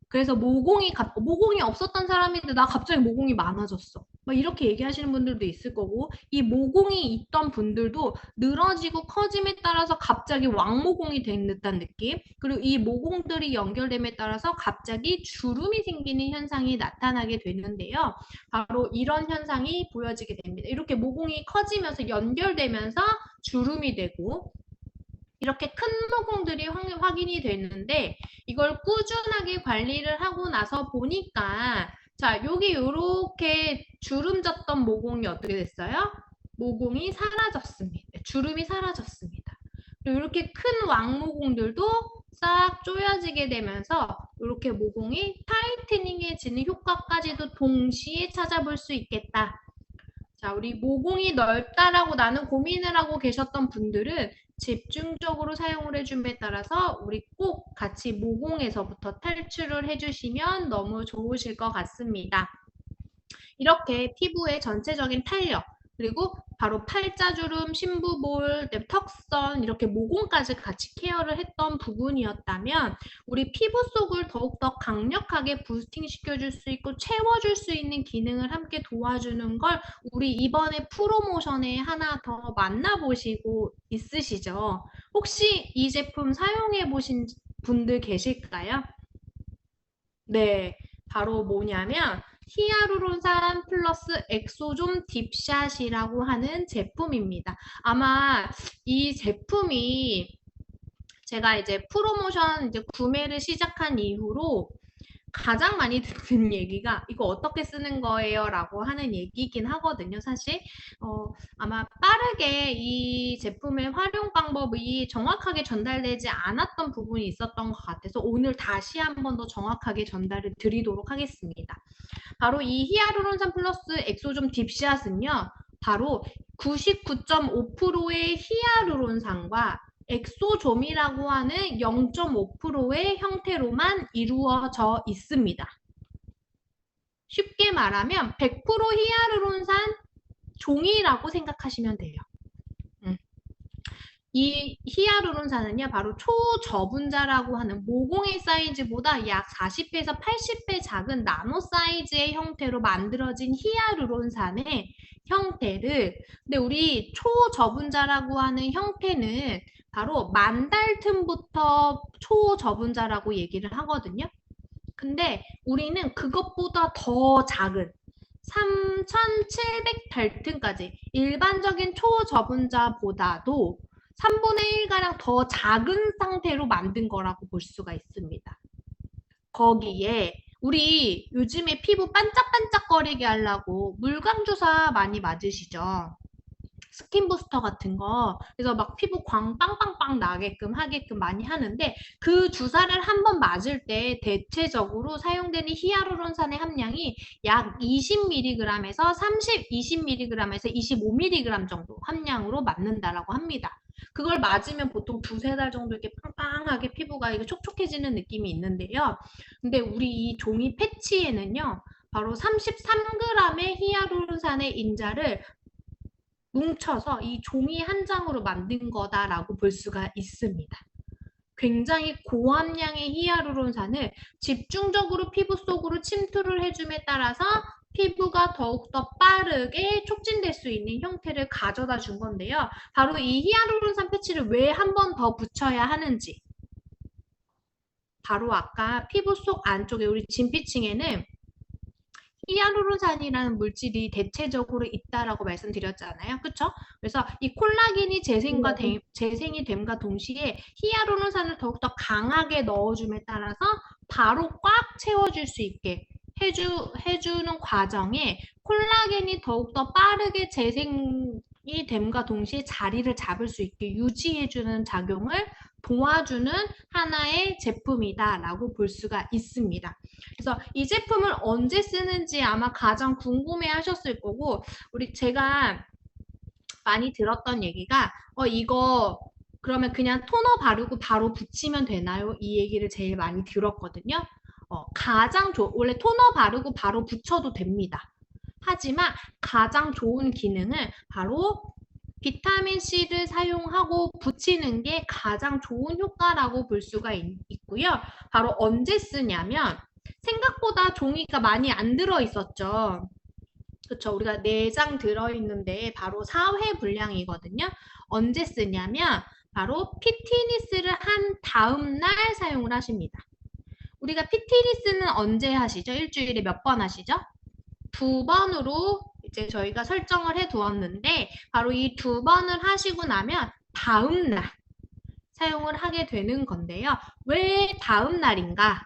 그래서 모공이 없었던 사람인데 나 갑자기 모공이 많아졌어. 막 이렇게 얘기하시는 분들도 있을 거고, 이 모공이 있던 분들도 늘어지고 커짐에 따라서 갑자기 왕모공이 된 듯한 느낌, 그리고 이 모공들이 연결됨에 따라서 갑자기 주름이 생기는 현상이 나타나게 되는데요. 바로 이런 현상이 보여지게 됩니다. 이렇게 모공이 커지면서 연결되면서 주름이 되고, 이렇게 큰 모공들이 확인이 되는데 이걸 꾸준하게 관리를 하고 나서 보니까 자, 여기 이렇게 주름졌던 모공이 어떻게 됐어요? 모공이 사라졌습니다. 주름이 사라졌습니다. 그리고 이렇게 큰 왕모공들도 싹 조여지게 되면서 이렇게 모공이 타이트닝해지는 효과까지도 동시에 찾아볼 수 있겠다. 자, 우리 모공이 넓다라고 나는 고민을 하고 계셨던 분들은 집중적으로 사용을 해줌에 따라서 우리 꼭 같이 모공에서부터 탈출을 해주시면 너무 좋으실 것 같습니다. 이렇게 피부의 전체적인 탄력, 그리고 바로 팔자주름, 심부볼, 턱선 이렇게 모공까지 같이 케어를 했던 부분이었다면 우리 피부 속을 더욱더 강력하게 부스팅 시켜줄 수 있고 채워줄 수 있는 기능을 함께 도와주는 걸 우리 이번에 프로모션에 하나 더 만나보시고 있으시죠? 혹시 이 제품 사용해 보신 분들 계실까요? 네, 바로 뭐냐면 히아루론산 플러스 엑소좀 딥샷이라고 하는 제품입니다. 아마 이 제품이 제가 이제 프로모션 이제 구매를 시작한 이후로 가장 많이 듣는 얘기가 이거 어떻게 쓰는 거예요? 라고 하는 얘기긴 하거든요, 사실. 아마 빠르게 이 제품의 활용 방법이 정확하게 전달되지 않았던 부분이 있었던 것 같아서 오늘 다시 한 번 더 정확하게 전달을 드리도록 하겠습니다. 바로 이 히아루론산 플러스 엑소좀 딥샷은요, 바로 99.5%의 히아루론산과 엑소좀이라고 하는 0.5%의 형태로만 이루어져 있습니다. 쉽게 말하면 100% 히아루론산 종이라고 생각하시면 돼요. 이 히아루론산은요, 바로 초저분자라고 하는 모공의 사이즈보다 약 40배에서 80배 작은 나노 사이즈의 형태로 만들어진 히아루론산의 형태를, 근데 우리 초저분자라고 하는 형태는 바로 만달 틈부터 초저분자라고 얘기를 하거든요. 근데 우리는 그것보다 더 작은 3,700 달튼까지 일반적인 초저분자보다도 3분의 1가량 더 작은 상태로 만든 거라고 볼 수가 있습니다. 거기에 우리 요즘에 피부 반짝반짝거리게 하려고 물광주사 많이 맞으시죠? 스킨 부스터 같은 거. 그래서 막 피부 광 빵빵빵 나게끔 하게끔 많이 하는데 그 주사를 한 번 맞을 때 대체적으로 사용되는 히아루론산의 함량이 약 20mg에서 20mg에서 25mg 정도 함량으로 맞는다라고 합니다. 그걸 맞으면 보통 두세 달 정도 이렇게 빵빵하게 피부가 이렇게 촉촉해지는 느낌이 있는데요. 근데 우리 이 종이 패치에는요. 바로 33g의 히아루론산의 인자를 뭉쳐서 이 종이 한 장으로 만든 거다라고 볼 수가 있습니다. 굉장히 고함량의 히아루론산을 집중적으로 피부 속으로 침투를 해줌에 따라서 피부가 더욱더 빠르게 촉진될 수 있는 형태를 가져다 준 건데요. 바로 이 히알루론산 패치를 왜 한 번 더 붙여야 하는지. 바로 아까 피부 속 안쪽에 우리 진피층에는 히알루론산이라는 물질이 대체적으로 있다라고 말씀드렸잖아요. 그쵸? 그래서 이 콜라겐이 재생이 됨과 동시에 히알루론산을 더욱더 강하게 넣어줌에 따라서 바로 꽉 채워줄 수 있게 해주는 과정에 콜라겐이 더욱더 빠르게 재생이 됨과 동시에 자리를 잡을 수 있게 유지해주는 작용을 도와주는 하나의 제품이다라고 볼 수가 있습니다. 그래서 이 제품을 언제 쓰는지 아마 가장 궁금해 하셨을 거고, 제가 많이 들었던 얘기가, 이거 그러면 그냥 토너 바르고 바로 붙이면 되나요? 이 얘기를 제일 많이 들었거든요. 원래 토너 바르고 바로 붙여도 됩니다. 하지만 가장 좋은 기능은 바로 비타민C를 사용하고 붙이는 게 가장 좋은 효과라고 볼 수가 있고요. 바로 언제 쓰냐면 생각보다 종이가 많이 안 들어있었죠. 그쵸? 우리가 4장 들어있는데 바로 4회 분량이거든요. 언제 쓰냐면 바로 피트니스를 한 다음 날 사용을 하십니다. 우리가 피트니스는 언제 하시죠? 일주일에 몇 번 하시죠? 2번으로 이제 저희가 설정을 해 두었는데 바로 이 2번을 하시고 나면 다음 날 사용을 하게 되는 건데요. 왜 다음 날인가?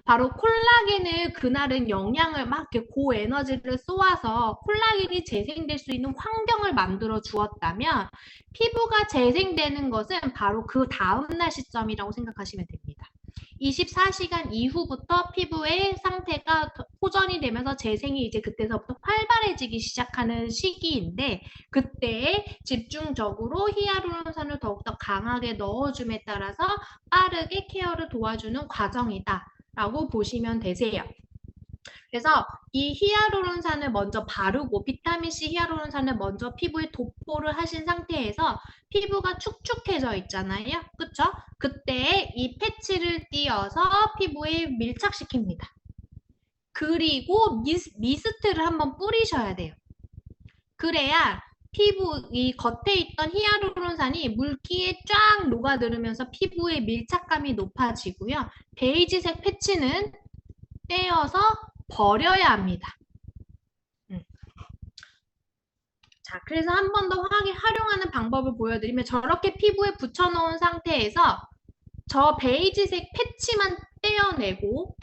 바로 콜라겐을 그날은 영양을 막 이렇게 고에너지를 쏘아서 콜라겐이 재생될 수 있는 환경을 만들어 주었다면 피부가 재생되는 것은 바로 그 다음날 시점이라고 생각하시면 됩니다. 24시간 이후부터 피부의 상태가 호전이 되면서 재생이 이제 그때서부터 활발해지기 시작하는 시기인데 그때에 집중적으로 히알루론산을 더욱더 강하게 넣어줌에 따라서 빠르게 케어를 도와주는 과정이다. 라고 보시면 되세요. 그래서 이 히알루론산을 먼저 바르고 비타민C 히알루론산을 먼저 피부에 도포를 하신 상태에서 피부가 축축해져 있잖아요. 그쵸? 그때 이 패치를 띄어서 피부에 밀착시킵니다. 그리고 미스트를 한번 뿌리셔야 돼요. 그래야 피부 이 겉에 있던 히알루론산이 물기에 쫙 녹아들으면서 피부의 밀착감이 높아지고요. 베이지색 패치는 떼어서 버려야 합니다. 자, 그래서 한 번 더 활용하는 방법을 보여드리면 저렇게 피부에 붙여놓은 상태에서 저 베이지색 패치만 떼어내고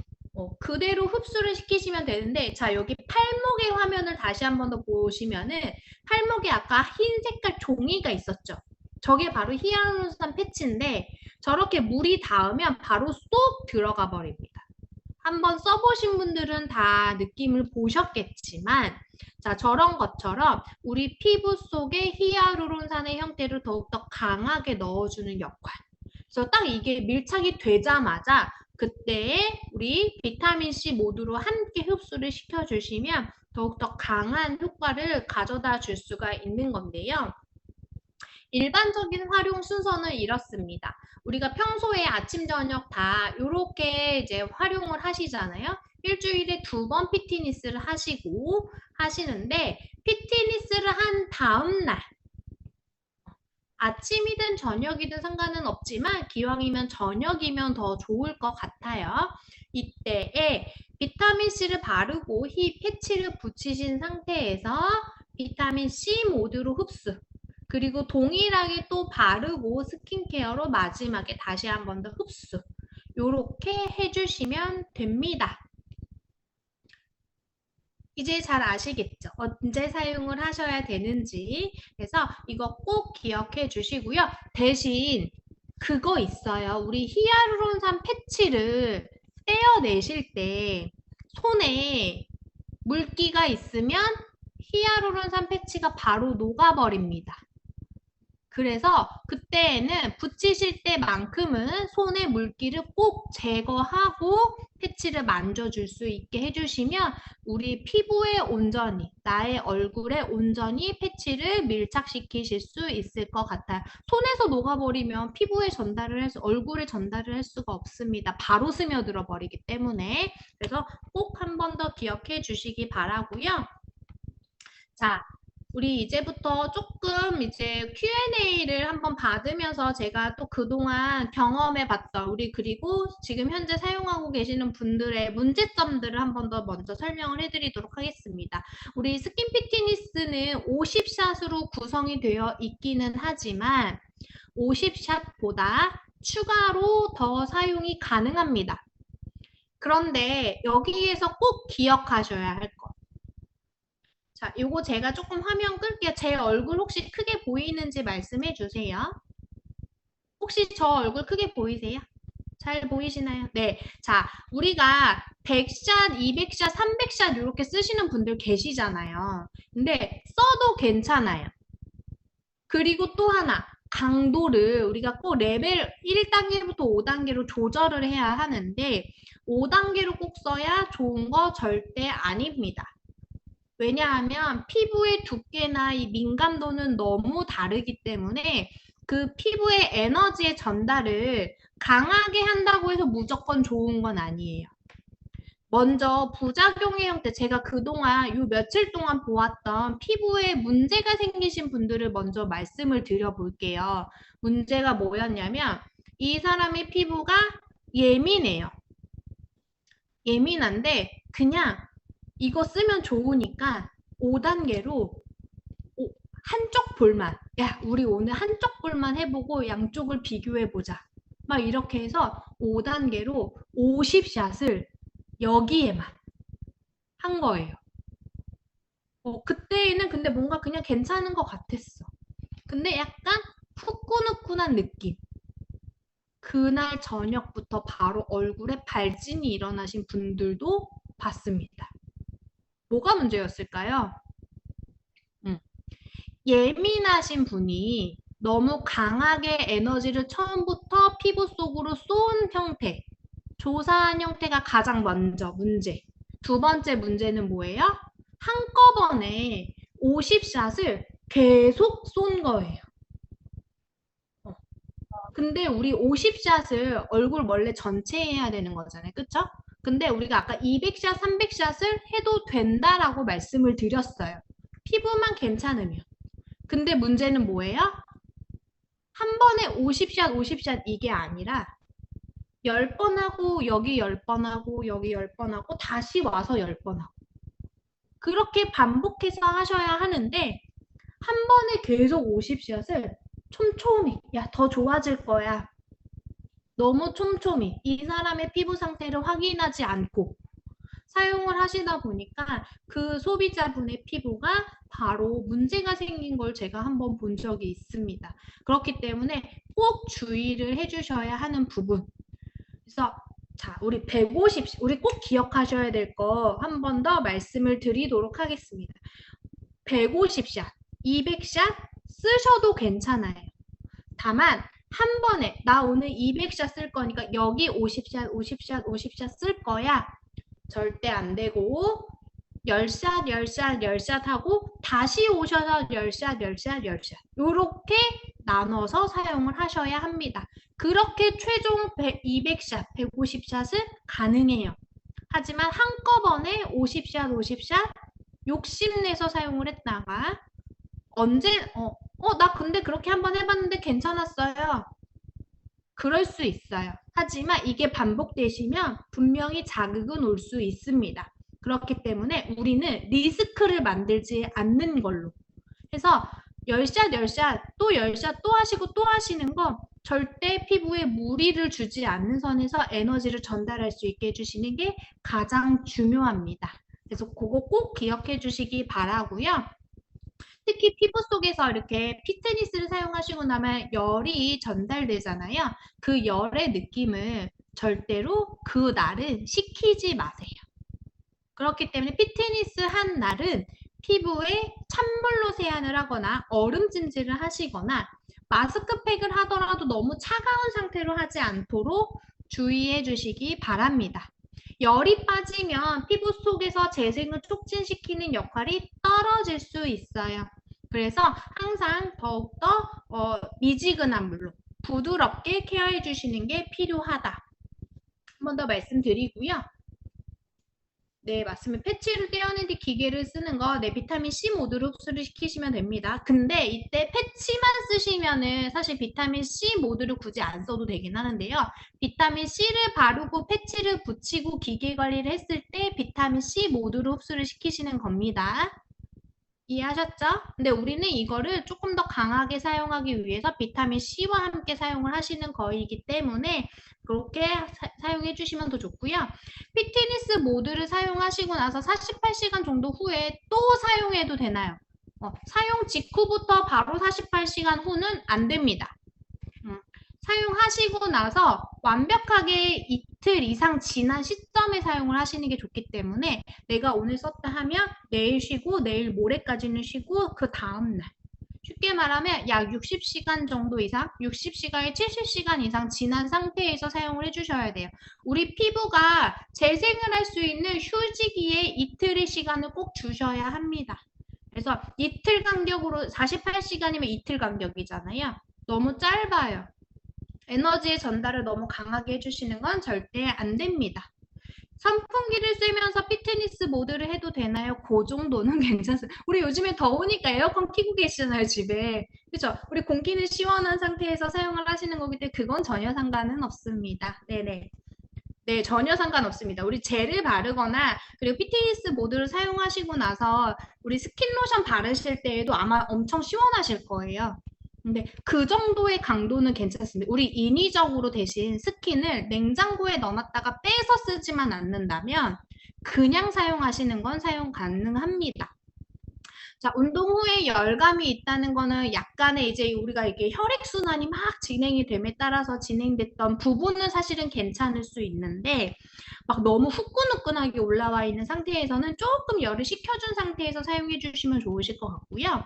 그대로 흡수를 시키시면 되는데 자 여기 팔목의 화면을 다시 한 번 더 보시면은 팔목에 아까 흰 색깔 종이가 있었죠. 저게 바로 히알루론산 패치인데 저렇게 물이 닿으면 바로 쏙 들어가 버립니다. 한번 써보신 분들은 다 느낌을 보셨겠지만 자 저런 것처럼 우리 피부 속에 히알루론산의 형태를 더욱더 강하게 넣어주는 역할. 그래서 딱 이게 밀착이 되자마자 그때에 우리 비타민C 모두로 함께 흡수를 시켜주시면 더욱더 강한 효과를 가져다 줄 수가 있는 건데요. 일반적인 활용 순서는 이렇습니다. 우리가 평소에 아침, 저녁 다 이렇게 이제 활용을 하시잖아요. 일주일에 2번 피트니스를 하시는데 피트니스를 한 다음 날 아침이든 저녁이든 상관은 없지만 기왕이면 저녁이면 더 좋을 것 같아요. 이때에 비타민C를 바르고 이 패치를 붙이신 상태에서 비타민C 모드로 흡수 그리고 동일하게 또 바르고 스킨케어로 마지막에 다시 한 번 더 흡수 이렇게 해주시면 됩니다. 이제 잘 아시겠죠? 언제 사용을 하셔야 되는지. 그래서 이거 꼭 기억해 주시고요. 대신 그거 있어요. 우리 히알루론산 패치를 떼어내실 때 손에 물기가 있으면 히알루론산 패치가 바로 녹아버립니다. 그래서 그때에는 붙이실 때만큼은 손의 물기를 꼭 제거하고 패치를 만져줄 수 있게 해주시면 우리 피부에 온전히, 나의 얼굴에 온전히 패치를 밀착시키실 수 있을 것 같아요. 손에서 녹아버리면 피부에 전달을 해서 얼굴에 전달을 할 수가 없습니다. 바로 스며들어 버리기 때문에. 그래서 꼭 한 번 더 기억해 주시기 바라고요. 자, 우리 이제부터 조금 이제 Q&A를 한번 받으면서 제가 또 그동안 경험해 봤던 우리 그리고 지금 현재 사용하고 계시는 분들의 문제점들을 한번 더 먼저 설명을 해드리도록 하겠습니다. 우리 스킨 피트니스는 50샷으로 구성이 되어 있기는 하지만 50샷보다 추가로 더 사용이 가능합니다. 그런데 여기에서 꼭 기억하셔야 할 것. 자, 요거 제가 조금 화면 끌게요. 제 얼굴 혹시 크게 보이는지 말씀해 주세요. 혹시 저 얼굴 크게 보이세요? 잘 보이시나요? 네. 자, 우리가 100샷, 200샷, 300샷 이렇게 쓰시는 분들 계시잖아요. 근데 써도 괜찮아요. 그리고 또 하나, 강도를 우리가 꼭 레벨 1단계부터 5단계로 조절을 해야 하는데 5단계로 꼭 써야 좋은 거 절대 아닙니다. 왜냐하면 피부의 두께나 이 민감도는 너무 다르기 때문에 그 피부의 에너지의 전달을 강하게 한다고 해서 무조건 좋은 건 아니에요. 먼저 부작용의 형태, 제가 그동안 요 며칠 동안 보았던 피부에 문제가 생기신 분들을 먼저 말씀을 드려볼게요. 문제가 뭐였냐면 이 사람의 피부가 예민해요. 예민한데 그냥 이거 쓰면 좋으니까 5단계로 한쪽 볼만, 야, 우리 오늘 한쪽 볼만 해보고 양쪽을 비교해보자. 막 이렇게 해서 5단계로 50샷을 여기에만 한 거예요. 그때는 근데 뭔가 그냥 괜찮은 것 같았어. 근데 약간 후끈후끈한 느낌. 그날 저녁부터 바로 얼굴에 발진이 일어나신 분들도 봤습니다. 뭐가 문제였을까요? 예민하신 분이 너무 강하게 에너지를 처음부터 피부 속으로 쏜 형태, 조사한 형태가 가장 먼저 문제. 두 번째 문제는 뭐예요? 한꺼번에 50샷을 계속 쏜 거예요. 근데 우리 50샷을 얼굴 원래 전체 해야 되는 거잖아요. 그쵸? 근데 우리가 아까 200샷, 300샷을 해도 된다라고 말씀을 드렸어요. 피부만 괜찮으면. 근데 문제는 뭐예요? 한 번에 50샷, 50샷 이게 아니라 10번 하고 여기 10번 하고 여기 10번 하고 다시 와서 10번 하고 그렇게 반복해서 하셔야 하는데 한 번에 계속 50샷을 촘촘히 야, 더 좋아질 거야. 너무 촘촘히 이 사람의 피부 상태를 확인하지 않고 사용을 하시다 보니까 그 소비자분의 피부가 바로 문제가 생긴 걸 제가 한번 본 적이 있습니다. 그렇기 때문에 꼭 주의를 해주셔야 하는 부분. 그래서 자, 우리 150, 우리 꼭 기억하셔야 될 거 한 번 더 말씀을 드리도록 하겠습니다. 150샷, 200샷 쓰셔도 괜찮아요. 다만 한 번에 나 오늘 200샷 쓸 거니까 여기 50샷, 50샷, 50샷 쓸 거야. 절대 안 되고 10샷, 10샷, 10샷 하고 다시 오셔서 10샷, 10샷, 10샷 이렇게 나눠서 사용을 하셔야 합니다. 그렇게 최종 200샷, 150샷은 가능해요. 하지만 한꺼번에 50샷, 50샷 욕심내서 사용을 했다가 언제 나 근데 그렇게 한번 해봤는데 괜찮았어요. 그럴 수 있어요. 하지만 이게 반복되시면 분명히 자극은 올 수 있습니다. 그렇기 때문에 우리는 리스크를 만들지 않는 걸로 해서 10샷, 10샷, 또 10샷 또 하시고 또 하시는 거 절대 피부에 무리를 주지 않는 선에서 에너지를 전달할 수 있게 해주시는 게 가장 중요합니다. 그래서 그거 꼭 기억해 주시기 바라고요. 특히 피부 속에서 이렇게 피트니스를 사용하시고 나면 열이 전달되잖아요. 그 열의 느낌을 절대로 그 날은 식히지 마세요. 그렇기 때문에 피트니스 한 날은 피부에 찬물로 세안을 하거나 얼음 찜질을 하시거나 마스크팩을 하더라도 너무 차가운 상태로 하지 않도록 주의해 주시기 바랍니다. 열이 빠지면 피부 속에서 재생을 촉진시키는 역할이 떨어질 수 있어요. 그래서 항상 더욱더 미지근한 물로 부드럽게 케어해 주시는 게 필요하다. 한 번 더 말씀드리고요. 네, 맞습니다. 패치를 떼어낸 뒤 기계를 쓰는 거, 네, 비타민 C 모드로 흡수를 시키시면 됩니다. 근데 이때 패치만 쓰시면은 사실 비타민 C 모드를 굳이 안 써도 되긴 하는데요. 비타민 C를 바르고 패치를 붙이고 기계 관리를 했을 때 비타민 C 모드로 흡수를 시키시는 겁니다. 이해하셨죠? 근데 우리는 이거를 조금 더 강하게 사용하기 위해서 비타민 C와 함께 사용을 하시는 거이기 때문에 그렇게 사용해 주시면 더 좋고요. 피트니스 모드를 사용하시고 나서 48시간 정도 후에 또 사용해도 되나요? 사용 직후부터 바로 48시간 후는 안 됩니다. 사용하시고 나서 완벽하게 이틀 이상 지난 시점에 사용을 하시는 게 좋기 때문에 내가 오늘 썼다 하면 내일 쉬고 내일 모레까지는 쉬고 그 다음날 쉽게 말하면 약 60시간 정도 이상, 60시간에 70시간 이상 지난 상태에서 사용을 해주셔야 돼요. 우리 피부가 재생을 할 수 있는 휴지기에 이틀의 시간을 꼭 주셔야 합니다. 그래서 이틀 간격으로 48시간이면 이틀 간격이잖아요. 너무 짧아요. 에너지의 전달을 너무 강하게 해주시는 건 절대 안 됩니다. 선풍기를 쓰면서 피트니스 모드를 해도 되나요? 그 정도는 괜찮습니다. 우리 요즘에 더우니까 에어컨 켜고 계시잖아요, 집에. 그죠? 우리 공기는 시원한 상태에서 사용을 하시는 거기 때문에 그건 전혀 상관은 없습니다. 네네. 네, 전혀 상관없습니다. 우리 젤을 바르거나 그리고 피트니스 모드를 사용하시고 나서 우리 스킨 로션 바르실 때에도 아마 엄청 시원하실 거예요. 근데 그 정도의 강도는 괜찮습니다. 우리 인위적으로 대신 스킨을 냉장고에 넣어놨다가 빼서 쓰지만 않는다면 그냥 사용하시는 건 사용 가능합니다. 자, 운동 후에 열감이 있다는 거는 약간의 이제 우리가 이게 혈액순환이 막 진행이 됨에 따라서 진행됐던 부분은 사실은 괜찮을 수 있는데 막 너무 후끈후끈하게 올라와 있는 상태에서는 조금 열을 식혀준 상태에서 사용해 주시면 좋으실 것 같고요.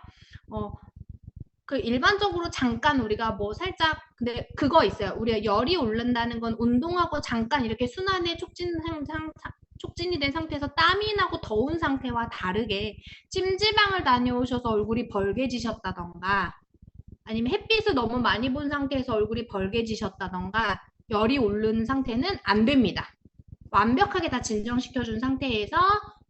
그 일반적으로 잠깐 우리가 뭐 살짝 근데 그거 있어요. 우리가 열이 오른다는 건 운동하고 잠깐 이렇게 순환에 촉진이 된 상태에서 땀이 나고 더운 상태와 다르게 찜질방을 다녀오셔서 얼굴이 벌개지셨다던가 아니면 햇빛을 너무 많이 본 상태에서 얼굴이 벌개지셨다던가 열이 오른 상태는 안 됩니다. 완벽하게 다 진정시켜준 상태에서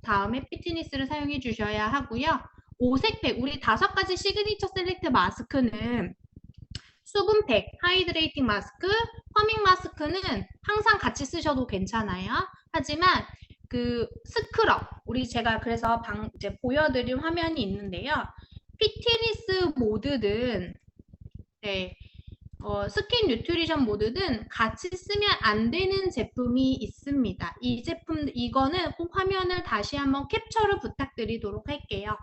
다음에 피트니스를 사용해 주셔야 하고요. 오색팩, 우리 5가지 시그니처 셀렉트 마스크는 수분팩, 하이드레이팅 마스크, 퍼밍 마스크는 항상 같이 쓰셔도 괜찮아요. 하지만 그 스크럽, 우리 제가 그래서 이제 보여드린 화면이 있는데요. 피트니스 모드든 네, 스킨 뉴트리션 모드든 같이 쓰면 안 되는 제품이 있습니다. 이 제품, 이거는 꼭 화면을 다시 한번 캡처를 부탁드리도록 할게요.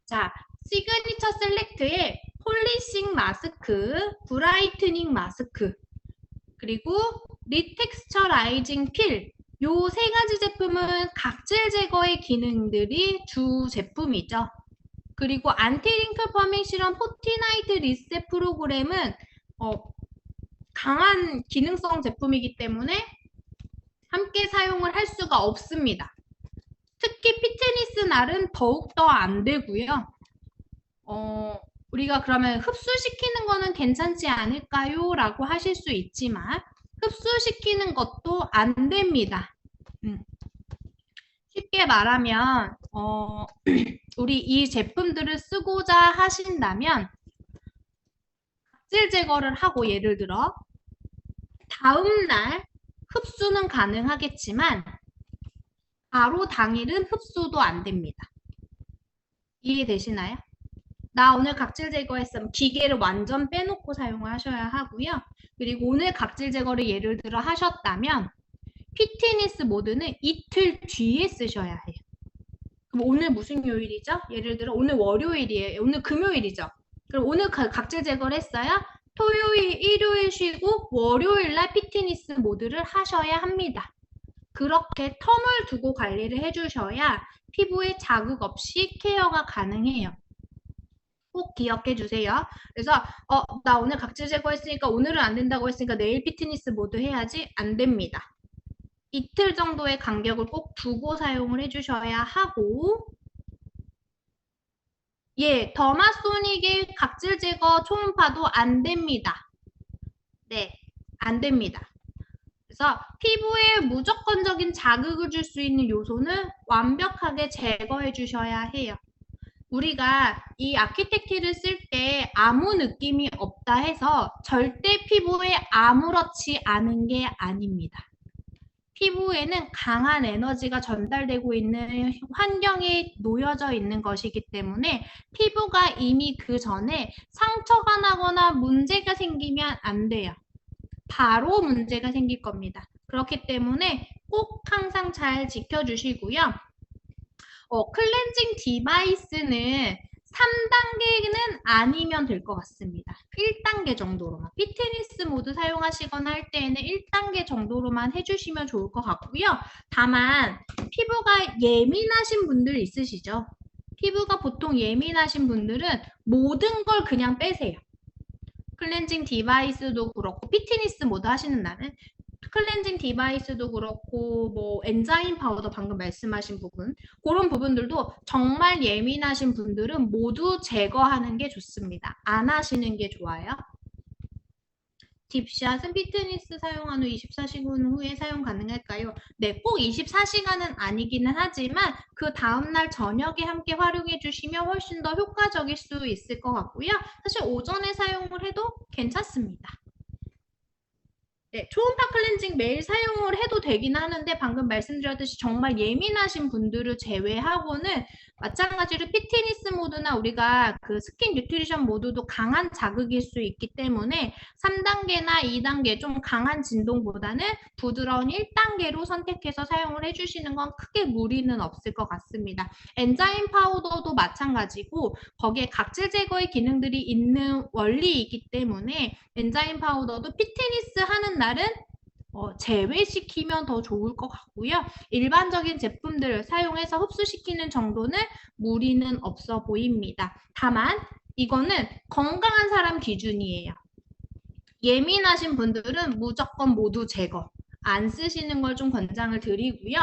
자, 시그니처 셀렉트의 폴리싱 마스크, 브라이트닝 마스크, 그리고 리텍스처라이징 필, 요 3가지 제품은 각질 제거의 기능들이 주 제품이죠. 그리고 안티링클 퍼밍 시럼 포티나이트 리셋 프로그램은 강한 기능성 제품이기 때문에 함께 사용을 할 수가 없습니다. 특히 피트니스 날은 더욱더 안 되고요. 우리가 그러면 흡수시키는 거는 괜찮지 않을까요? 라고 하실 수 있지만 흡수시키는 것도 안 됩니다. 쉽게 말하면 우리 이 제품들을 쓰고자 하신다면 각질 제거를 하고 예를 들어 다음날 흡수는 가능하겠지만 바로 당일은 흡수도 안 됩니다. 이해되시나요? 나 오늘 각질 제거했으면 기계를 완전 빼놓고 사용을 하셔야 하고요. 그리고 오늘 각질 제거를 예를 들어 하셨다면 피트니스 모드는 이틀 뒤에 쓰셔야 해요. 그럼 오늘 무슨 요일이죠? 예를 들어 오늘 월요일이에요. 오늘 금요일이죠. 그럼 오늘 각질 제거를 했어요. 토요일, 일요일 쉬고 월요일 날 피트니스 모드를 하셔야 합니다. 그렇게 텀을 두고 관리를 해주셔야 피부에 자극 없이 케어가 가능해요. 꼭 기억해 주세요. 그래서 나 오늘 각질 제거했으니까 오늘은 안 된다고 했으니까 내일 피트니스 모드 해야지 안 됩니다. 이틀 정도의 간격을 꼭 두고 사용을 해주셔야 하고 예, 더마소닉의 각질 제거 초음파도 안 됩니다. 네, 안 됩니다. 그래서 피부에 무조건적인 자극을 줄 수 있는 요소는 완벽하게 제거해 주셔야 해요. 우리가 이 아키텍티를 쓸 때 아무 느낌이 없다 해서 절대 피부에 아무렇지 않은 게 아닙니다. 피부에는 강한 에너지가 전달되고 있는 환경에 놓여져 있는 것이기 때문에 피부가 이미 그 전에 상처가 나거나 문제가 생기면 안 돼요. 바로 문제가 생길 겁니다. 그렇기 때문에 꼭 항상 잘 지켜주시고요. 클렌징 디바이스는 3단계는 아니면 될 것 같습니다. 1단계 정도로만. 피트니스 모드 사용하시거나 할 때에는 1단계 정도로만 해주시면 좋을 것 같고요. 다만 피부가 예민하신 분들 있으시죠? 피부가 보통 예민하신 분들은 모든 걸 그냥 빼세요. 클렌징 디바이스도 그렇고 피트니스 모드 하시는 날은 클렌징 디바이스도 그렇고 뭐 엔자임 파우더 방금 말씀하신 부분 그런 부분들도 정말 예민하신 분들은 모두 제거하는 게 좋습니다. 안 하시는 게 좋아요. 딥샷은 피트니스 사용한 후 24시간 후에 사용 가능할까요? 네, 꼭 24시간은 아니기는 하지만 그 다음날 저녁에 함께 활용해 주시면 훨씬 더 효과적일 수 있을 것 같고요. 사실 오전에 사용을 해도 괜찮습니다. 네, 초음파 클렌징 매일 사용을 해도 되긴 하는데 방금 말씀드렸듯이 정말 예민하신 분들을 제외하고는 마찬가지로 피트니스 모드나 우리가 그 스킨 뉴트리션 모드도 강한 자극일 수 있기 때문에 3단계나 2단계 좀 강한 진동보다는 부드러운 1단계로 선택해서 사용을 해주시는 건 크게 무리는 없을 것 같습니다. 엔자임 파우더도 마찬가지고 거기에 각질 제거의 기능들이 있는 원리이기 때문에 엔자임 파우더도 피트니스 하는 날은 제외시키면 더 좋을 것 같고요. 일반적인 제품들을 사용해서 흡수시키는 정도는 무리는 없어 보입니다. 다만 이거는 건강한 사람 기준이에요. 예민하신 분들은 무조건 모두 제거. 안 쓰시는 걸 좀 권장을 드리고요.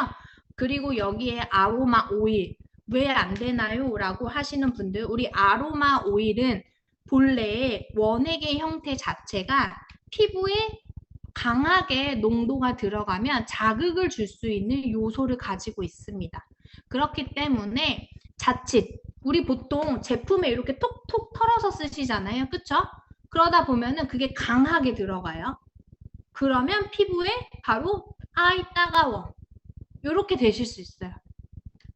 그리고 여기에 아로마 오일 왜 안 되나요? 라고 하시는 분들 우리 아로마 오일은 본래 원액의 형태 자체가 피부에 강하게 농도가 들어가면 자극을 줄 수 있는 요소를 가지고 있습니다. 그렇기 때문에 자칫 우리 보통 제품에 이렇게 톡톡 털어서 쓰시잖아요. 그쵸? 그러다 보면은 그게 강하게 들어가요. 그러면 피부에 바로 아이 따가워 이렇게 되실 수 있어요.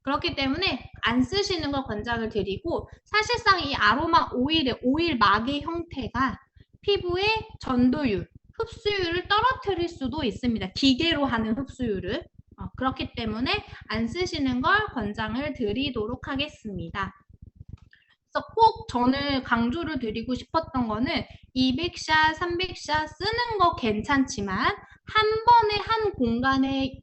그렇기 때문에 안 쓰시는 걸 권장을 드리고 사실상 이 아로마 오일의 오일막의 형태가 피부의 전도율, 흡수율을 떨어뜨릴 수도 있습니다. 기계로 하는 흡수율을. 그렇기 때문에 안 쓰시는 걸 권장을 드리도록 하겠습니다. 그래서 꼭 저는 강조를 드리고 싶었던 거는 200샷, 300샷 쓰는 거 괜찮지만 한 번에 한 공간에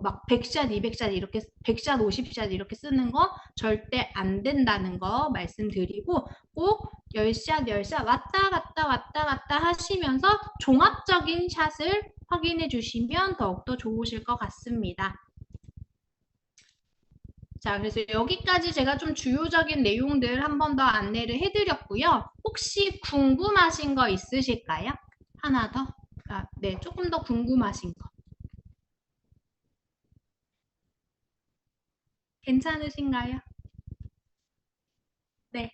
막 100샷, 200샷 이렇게 100샷, 50샷 이렇게 쓰는 거 절대 안 된다는 거 말씀드리고 꼭 10샷, 10샷 왔다 갔다 왔다 갔다 하시면서 종합적인 샷을 확인해 주시면 더욱더 좋으실 것 같습니다. 자, 그래서 여기까지 제가 좀 주요적인 내용들 한 번 더 안내를 해드렸고요. 혹시 궁금하신 거 있으실까요? 하나 더? 네, 조금 더 궁금하신 거. 괜찮으신가요? 네.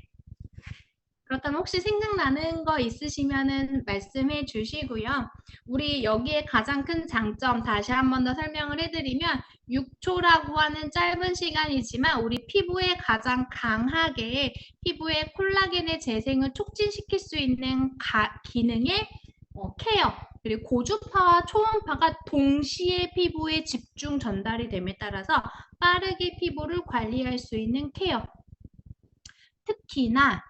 그렇다면 혹시 생각나는 거 있으시면은 말씀해 주시고요. 우리 여기에 가장 큰 장점 다시 한 번 더 설명을 해드리면 6초라고 하는 짧은 시간이지만 우리 피부에 가장 강하게 피부의 콜라겐의 재생을 촉진시킬 수 있는 기능의 케어 그리고 고주파와 초음파가 동시에 피부에 집중 전달이 됨에 따라서 빠르게 피부를 관리할 수 있는 케어 특히나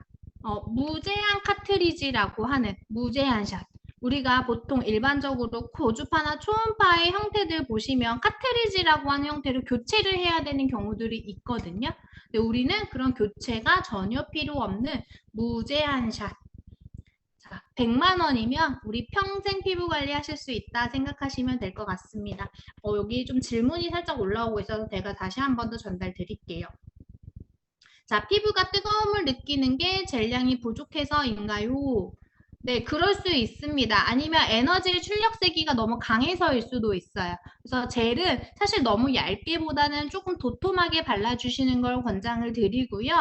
무제한 카트리지라고 하는 무제한 샷 우리가 보통 일반적으로 고주파나 초음파의 형태들 보시면 카트리지라고 하는 형태로 교체를 해야 되는 경우들이 있거든요. 근데 우리는 그런 교체가 전혀 필요 없는 무제한 샷. 자, 100만 원이면 우리 평생 피부 관리하실 수 있다 생각하시면 될 것 같습니다. 여기 좀 질문이 살짝 올라오고 있어서 제가 다시 한 번 더 전달 드릴게요. 자, 피부가 뜨거움을 느끼는 게 젤량이 부족해서인가요? 네, 그럴 수 있습니다. 아니면 에너지 출력 세기가 너무 강해서일 수도 있어요. 그래서 젤은 사실 너무 얇게보다는 조금 도톰하게 발라주시는 걸 권장을 드리고요.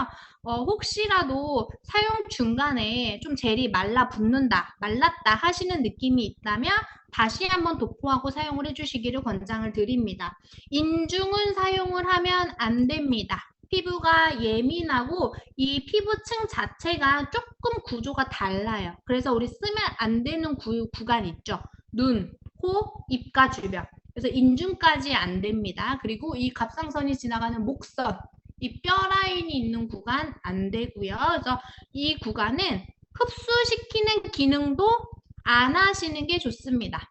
혹시라도 사용 중간에 좀 젤이 말랐다 하시는 느낌이 있다면 다시 한번 도포하고 사용을 해주시기를 권장을 드립니다. 인중은 사용을 하면 안 됩니다. 피부가 예민하고 이 피부층 자체가 조금 구조가 달라요. 그래서 우리 쓰면 안 되는 구간 있죠. 눈, 코, 입가 주변. 그래서 인중까지 안 됩니다. 그리고 이 갑상선이 지나가는 목선, 이 뼈 라인이 있는 구간 안 되고요. 그래서 이 구간은 흡수시키는 기능도 안 하시는 게 좋습니다.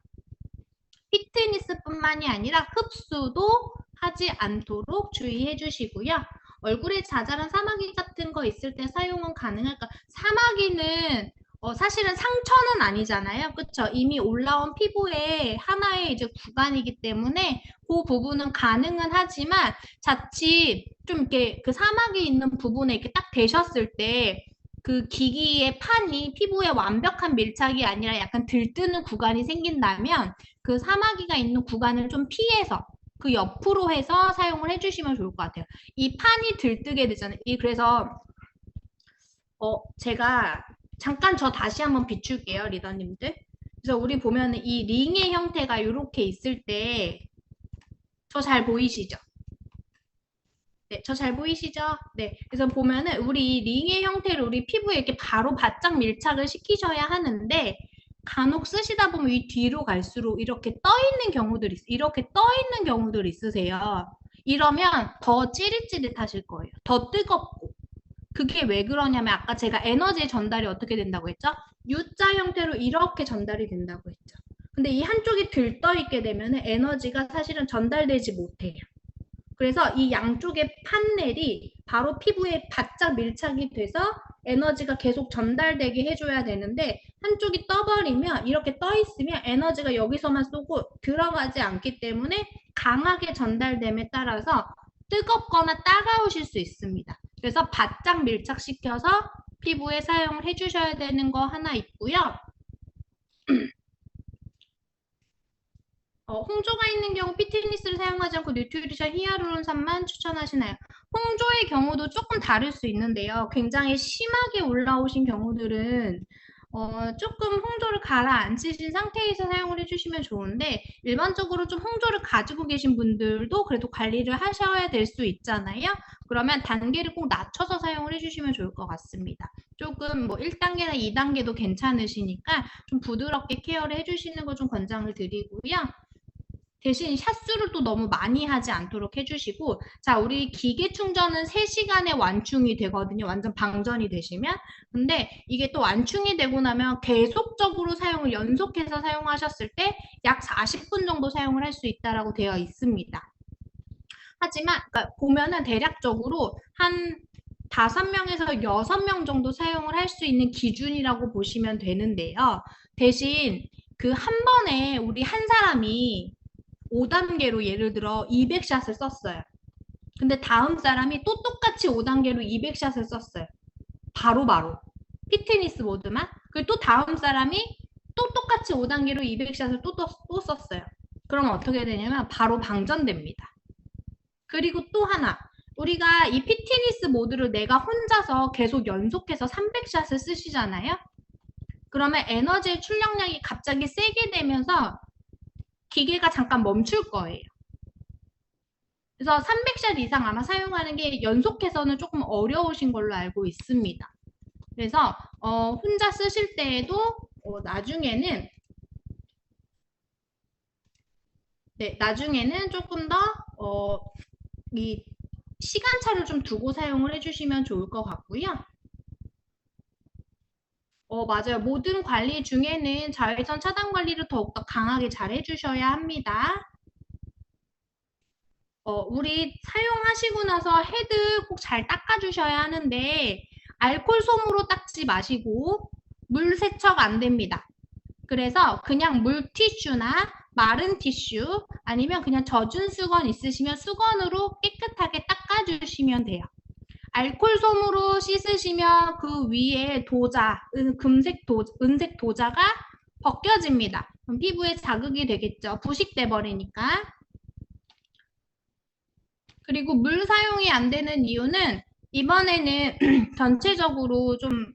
피트니스뿐만이 아니라 흡수도 하지 않도록 주의해 주시고요. 얼굴에 자잘한 사마귀 같은 거 있을 때 사용은 가능할까? 사마귀는 사실은 상처는 아니잖아요. 그쵸? 이미 올라온 피부의 하나의 이제 구간이기 때문에 그 부분은 가능은 하지만 자칫 좀 이렇게 그 사마귀 있는 부분에 이렇게 딱 대셨을 때 그 기기의 판이 피부에 완벽한 밀착이 아니라 약간 들뜨는 구간이 생긴다면 그 사마귀가 있는 구간을 좀 피해서 그 옆으로 해서 사용을 해주시면 좋을 것 같아요. 이 판이 들뜨게 되잖아요. 그래서 제가 잠깐 저 다시 한번 비출게요, 리더님들. 그래서 우리 보면 이 링의 형태가 이렇게 있을 때 저 잘 보이시죠? 네, 저 잘 보이시죠? 네, 그래서 보면은 우리 이 링의 형태를 우리 피부에 이렇게 바로 바짝 밀착을 시키셔야 하는데 간혹 쓰시다 보면 이 뒤로 갈수록 이렇게 떠 있는 경우들이 이렇게 떠 있는 경우들이 있으세요. 이러면 더 찌릿찌릿하실 거예요. 더 뜨겁고. 그게 왜 그러냐면 아까 제가 에너지 전달이 어떻게 된다고 했죠? U자 형태로 이렇게 전달이 된다고 했죠. 근데 이 한쪽이 들떠 있게 되면 에너지가 사실은 전달되지 못해요. 그래서 이 양쪽의 판넬이 바로 피부에 바짝 밀착이 돼서 에너지가 계속 전달되게 해줘야 되는데 한쪽이 떠버리면 이렇게 떠 있으면 에너지가 여기서만 쏘고 들어가지 않기 때문에 강하게 전달됨에 따라서 뜨겁거나 따가우실 수 있습니다. 그래서 바짝 밀착시켜서 피부에 사용을 해주셔야 되는 거 하나 있고요. 홍조가 있는 경우 피트니스를 사용하지 않고 뉴트리션 히아루론산만 추천하시나요? 홍조의 경우도 조금 다를 수 있는데요. 굉장히 심하게 올라오신 경우들은 조금 홍조를 가라앉히신 상태에서 사용을 해주시면 좋은데 일반적으로 좀 홍조를 가지고 계신 분들도 그래도 관리를 하셔야 될 수 있잖아요. 그러면 단계를 꼭 낮춰서 사용을 해주시면 좋을 것 같습니다. 조금 뭐 1단계나 2단계도 괜찮으시니까 좀 부드럽게 케어를 해주시는 거 좀 권장을 드리고요. 대신 샷수를 또 너무 많이 하지 않도록 해주시고 자 우리 기계 충전은 3시간에 완충이 되거든요. 완전 방전이 되시면 근데 이게 또 완충이 되고 나면 계속적으로 사용을 연속해서 사용하셨을 때 약 40분 정도 사용을 할 수 있다라고 되어 있습니다. 하지만 그러니까 보면은 대략적으로 한 5명에서 6명 정도 사용을 할 수 있는 기준이라고 보시면 되는데요. 대신 그 한 번에 우리 한 사람이 5단계로 예를 들어 200샷을 썼어요. 근데 다음 사람이 또 똑같이 5단계로 200샷을 썼어요. 바로바로. 피트니스 모드만. 그리고 또 다음 사람이 또 똑같이 5단계로 200샷을 또 썼어요. 그러면 어떻게 되냐면 바로 방전됩니다. 그리고 또 하나. 우리가 이 피트니스 모드를 내가 혼자서 계속 연속해서 300샷을 쓰시잖아요. 그러면 에너지의 출력량이 갑자기 세게 되면서 기계가 잠깐 멈출 거예요. 그래서 300샷 이상 아마 사용하는 게 연속해서는 조금 어려우신 걸로 알고 있습니다. 그래서 혼자 쓰실 때에도 나중에는 조금 더 이 시간차를 좀 두고 사용을 해주시면 좋을 것 같고요. 맞아요. 모든 관리 중에는 자외선 차단 관리를 더욱더 강하게 잘 해주셔야 합니다. 우리 사용하시고 나서 헤드 꼭 잘 닦아주셔야 하는데, 알콜 솜으로 닦지 마시고, 물 세척 안 됩니다. 그래서 그냥 물티슈나 마른 티슈 아니면 그냥 젖은 수건 있으시면 수건으로 깨끗하게 닦아주시면 돼요. 알콜 솜으로 씻으시면 그 위에 도자, 은색 도자가 벗겨집니다. 그럼 피부에 자극이 되겠죠. 부식돼 버리니까. 그리고 물 사용이 안 되는 이유는 이번에는 전체적으로 좀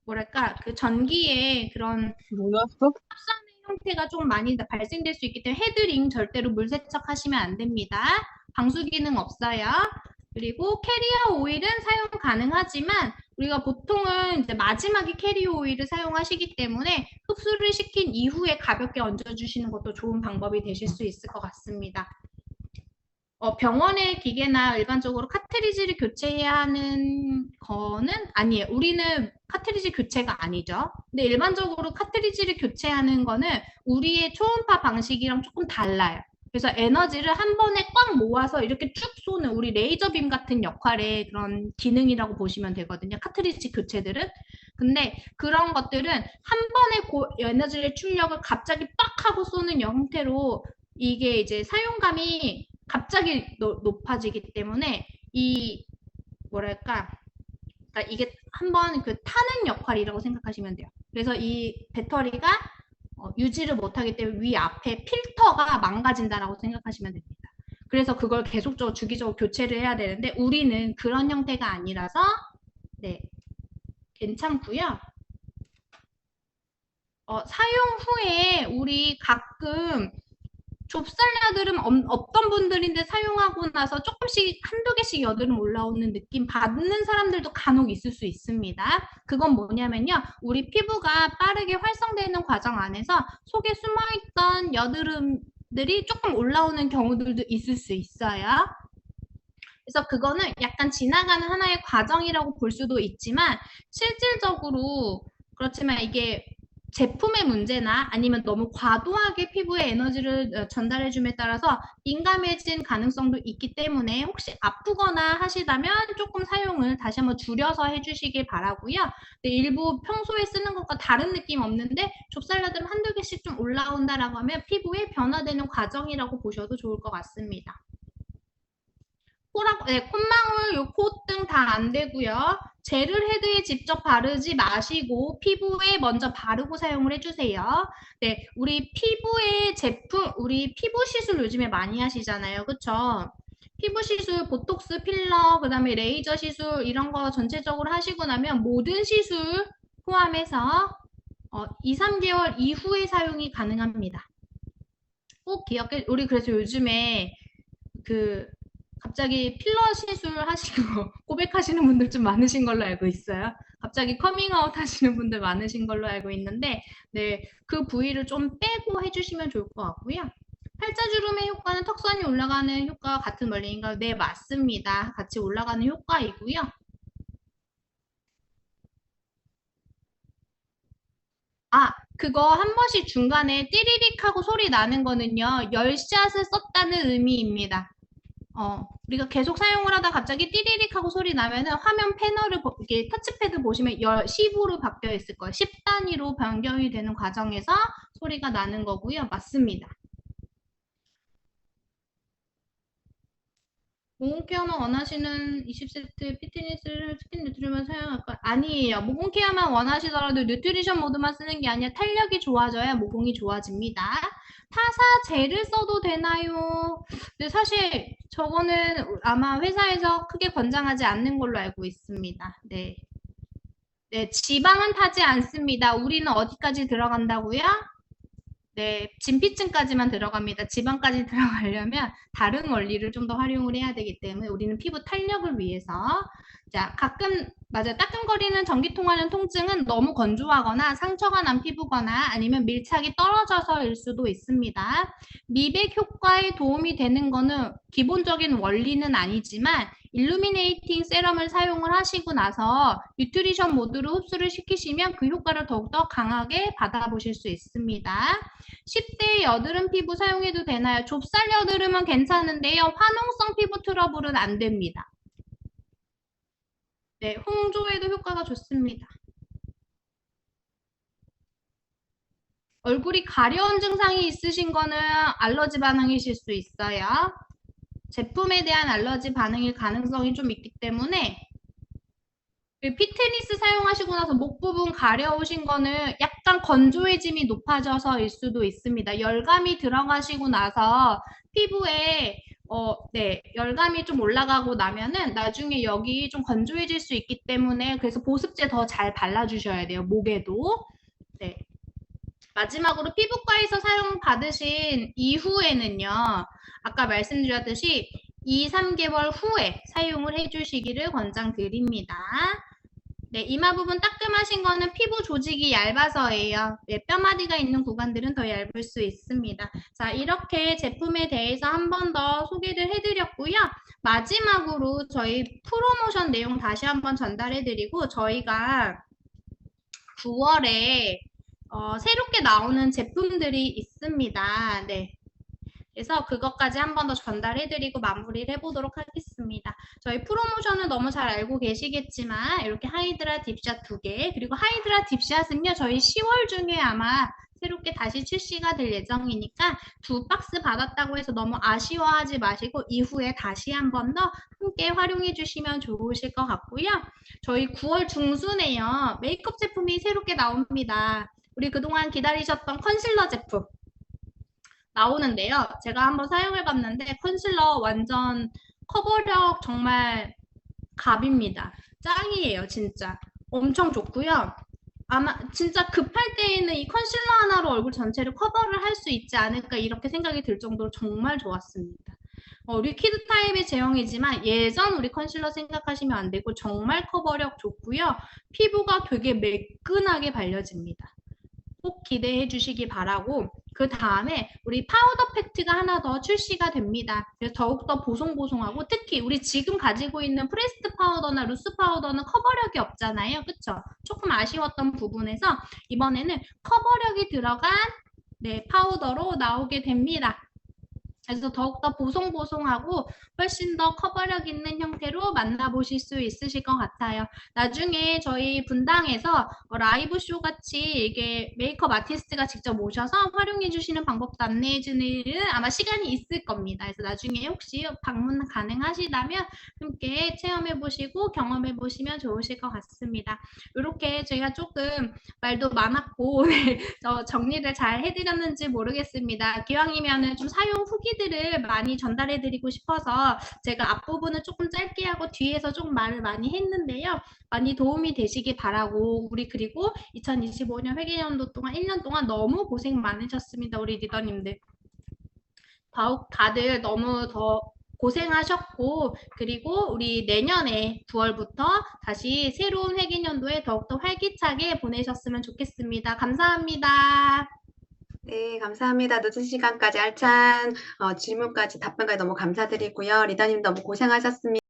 뭐랄까 그 전기에 그런 몰랐어? 합산의 형태가 좀 많이 발생될 수 있기 때문에 헤드링 절대로 물 세척하시면 안 됩니다. 방수 기능 없어요. 그리고 캐리어 오일은 사용 가능하지만 우리가 보통은 이제 마지막에 캐리어 오일을 사용하시기 때문에 흡수를 시킨 이후에 가볍게 얹어주시는 것도 좋은 방법이 되실 수 있을 것 같습니다. 병원의 기계나 일반적으로 카트리지를 교체해야 하는 거는 아니에요. 우리는 카트리지 교체가 아니죠. 근데 일반적으로 카트리지를 교체하는 거는 우리의 초음파 방식이랑 조금 달라요. 그래서 에너지를 한 번에 꽉 모아서 이렇게 쭉 쏘는 우리 레이저빔 같은 역할의 그런 기능이라고 보시면 되거든요. 카트리지 교체들은. 근데 그런 것들은 한 번에 에너지의 출력을 갑자기 빡 하고 쏘는 형태로 이게 이제 사용감이 갑자기 높아지기 때문에 이 뭐랄까 그러니까 이게 한번 그 타는 역할이라고 생각하시면 돼요. 그래서 이 배터리가 유지를 못하기 때문에 위 앞에 필터가 망가진다라고 생각하시면 됩니다. 그래서 그걸 계속적으로 주기적으로 교체를 해야 되는데 우리는 그런 형태가 아니라서 네 괜찮고요. 사용 후에 우리 가끔 좁쌀여드름 없던 분들인데 사용하고 나서 조금씩 한두 개씩 여드름 올라오는 느낌 받는 사람들도 간혹 있을 수 있습니다. 그건 뭐냐면요. 우리 피부가 빠르게 활성되는 과정 안에서 속에 숨어있던 여드름들이 조금 올라오는 경우들도 있을 수 있어요. 그래서 그거는 약간 지나가는 하나의 과정이라고 볼 수도 있지만 실질적으로 그렇지만 이게 제품의 문제나 아니면 너무 과도하게 피부에 에너지를 전달해줌에 따라서 민감해진 가능성도 있기 때문에 혹시 아프거나 하시다면 조금 사용을 다시 한번 줄여서 해주시길 바라고요. 네, 일부 평소에 쓰는 것과 다른 느낌 없는데 좁쌀여드름 한두 개씩 좀 올라온다라고 하면 피부에 변화되는 과정이라고 보셔도 좋을 것 같습니다. 콧망울, 요 콧등 다 안 되고요. 젤을 헤드에 직접 바르지 마시고 피부에 먼저 바르고 사용을 해주세요. 네, 우리 피부의 제품, 우리 피부 시술 요즘에 많이 하시잖아요. 그쵸? 피부 시술, 보톡스, 필러, 그 다음에 레이저 시술 이런 거 전체적으로 하시고 나면 모든 시술 포함해서 2, 3개월 이후에 사용이 가능합니다. 꼭 기억해, 우리 그래서 요즘에 그 갑자기 필러 시술 하시고 고백하시는 분들 좀 많으신 걸로 알고 있어요. 갑자기 커밍아웃 하시는 분들 많으신 걸로 알고 있는데 네, 그 부위를 좀 빼고 해주시면 좋을 것 같고요. 팔자주름의 효과는 턱선이 올라가는 효과와 같은 원리인가요? 네, 맞습니다. 같이 올라가는 효과이고요. 그거 한 번씩 중간에 띠리릭 하고 소리 나는 거는요, 10샷을 썼다는 의미입니다. 우리가 계속 사용을 하다 갑자기 띠리릭 하고 소리 나면은 화면 패널을 이렇게 터치패드 보시면 10으로 바뀌어 있을 거예요. 10단위로 변경이 되는 과정에서 소리가 나는 거고요. 맞습니다. 모공케어만 원하시는 20세트 피트니스를 스킨 뉴트리만 사용할까요? 아니에요. 모공케어만 원하시더라도 뉴트리션 모드만 쓰는 게 아니라 탄력이 좋아져야 모공이 좋아집니다. 타사 젤을 써도 되나요? 근데 사실 저거는 아마 회사에서 크게 권장하지 않는 걸로 알고 있습니다. 네. 네, 지방은 타지 않습니다. 우리는 어디까지 들어간다고요? 네, 진피층까지만 들어갑니다. 지방까지 들어가려면 다른 원리를 좀 더 활용을 해야 되기 때문에 우리는 피부 탄력을 위해서 자, 가끔 맞아요. 따끔거리는 전기 통하는 통증은 너무 건조하거나 상처가 난 피부거나 아니면 밀착이 떨어져서일 수도 있습니다. 미백 효과에 도움이 되는 거는 기본적인 원리는 아니지만 일루미네이팅 세럼을 사용을 하시고 나서 뉴트리션 모드로 흡수를 시키시면 그 효과를 더욱더 강하게 받아보실 수 있습니다. 10대 여드름 피부 사용해도 되나요? 좁쌀 여드름은 괜찮은데요. 화농성 피부 트러블은 안 됩니다. 네, 홍조에도 효과가 좋습니다. 얼굴이 가려운 증상이 있으신 거는 알러지 반응이실 수 있어요. 제품에 대한 알러지 반응일 가능성이 좀 있기 때문에 피트니스 사용하시고 나서 목 부분 가려우신 거는 약간 건조해짐이 높아져서일 수도 있습니다. 열감이 들어가시고 나서 피부에 네, 열감이 좀 올라가고 나면은 나중에 여기 좀 건조해질 수 있기 때문에 그래서 보습제 더 잘 발라주셔야 돼요. 목에도. 네. 마지막으로 피부과에서 사용 받으신 이후에는요. 아까 말씀드렸듯이 2, 3개월 후에 사용을 해주시기를 권장드립니다. 네, 이마 부분 따끔하신 거는 피부 조직이 얇아서예요. 네, 뼈마디가 있는 구간들은 더 얇을 수 있습니다. 자, 이렇게 제품에 대해서 한 번 더 소개를 해드렸고요. 마지막으로 저희 프로모션 내용 다시 한번 전달해드리고 저희가 9월에 새롭게 나오는 제품들이 있습니다. 네. 그래서 그것까지 한 번 더 전달해드리고 마무리를 해보도록 하겠습니다. 저희 프로모션은 너무 잘 알고 계시겠지만 이렇게 하이드라 딥샷 2개 그리고 하이드라 딥샷은요 저희 10월 중에 아마 새롭게 다시 출시가 될 예정이니까 2박스 받았다고 해서 너무 아쉬워하지 마시고 이후에 다시 한 번 더 함께 활용해 주시면 좋으실 것 같고요. 저희 9월 중순에요 메이크업 제품이 새롭게 나옵니다. 우리 그동안 기다리셨던 컨실러 제품 나오는데요. 제가 한번 사용해봤는데 컨실러 완전 커버력 정말 갑입니다. 짱이에요, 진짜. 엄청 좋고요. 아마 진짜 급할 때에는 이 컨실러 하나로 얼굴 전체를 커버를 할 수 있지 않을까 이렇게 생각이 들 정도로 정말 좋았습니다. 리퀴드 타입의 제형이지만 예전 우리 컨실러 생각하시면 안 되고 정말 커버력 좋고요. 피부가 되게 매끈하게 발려집니다. 꼭 기대해 주시기 바라고 그 다음에 우리 파우더 팩트가 하나 더 출시가 됩니다. 그래서 더욱더 보송보송하고 특히 우리 지금 가지고 있는 프레스트 파우더나 루스 파우더는 커버력이 없잖아요. 그쵸? 조금 아쉬웠던 부분에서 이번에는 커버력이 들어간 네, 파우더로 나오게 됩니다. 그래서 더욱더 보송보송하고 훨씬 더 커버력 있는 형태로 만나보실 수 있으실 것 같아요. 나중에 저희 분당에서 라이브 쇼 같이 이게 메이크업 아티스트가 직접 오셔서 활용해 주시는 방법도 안내해 주는 아마 시간이 있을 겁니다. 그래서 나중에 혹시 방문 가능하시다면 함께 체험해 보시고 경험해 보시면 좋으실 것 같습니다. 이렇게 제가 조금 말도 많았고 정리를 잘 해드렸는지 모르겠습니다. 기왕이면은 좀 사용 후기들을 많이 전달해드리고 싶어서 제가 앞부분은 조금 짧게 하고 뒤에서 좀 말을 많이 했는데요. 많이 도움이 되시기 바라고 우리 그리고 2025년 회계연도 동안 1년 동안 너무 고생 많으셨습니다. 우리 리더님들. 더욱 다들 너무 더 고생하셨고 그리고 우리 내년에 9월부터 다시 새로운 회계년도에 더욱더 활기차게 보내셨으면 좋겠습니다. 감사합니다. 네, 감사합니다. 늦은 시간까지 알찬 질문까지 답변까지 너무 감사드리고요. 리더님 너무 고생하셨습니다.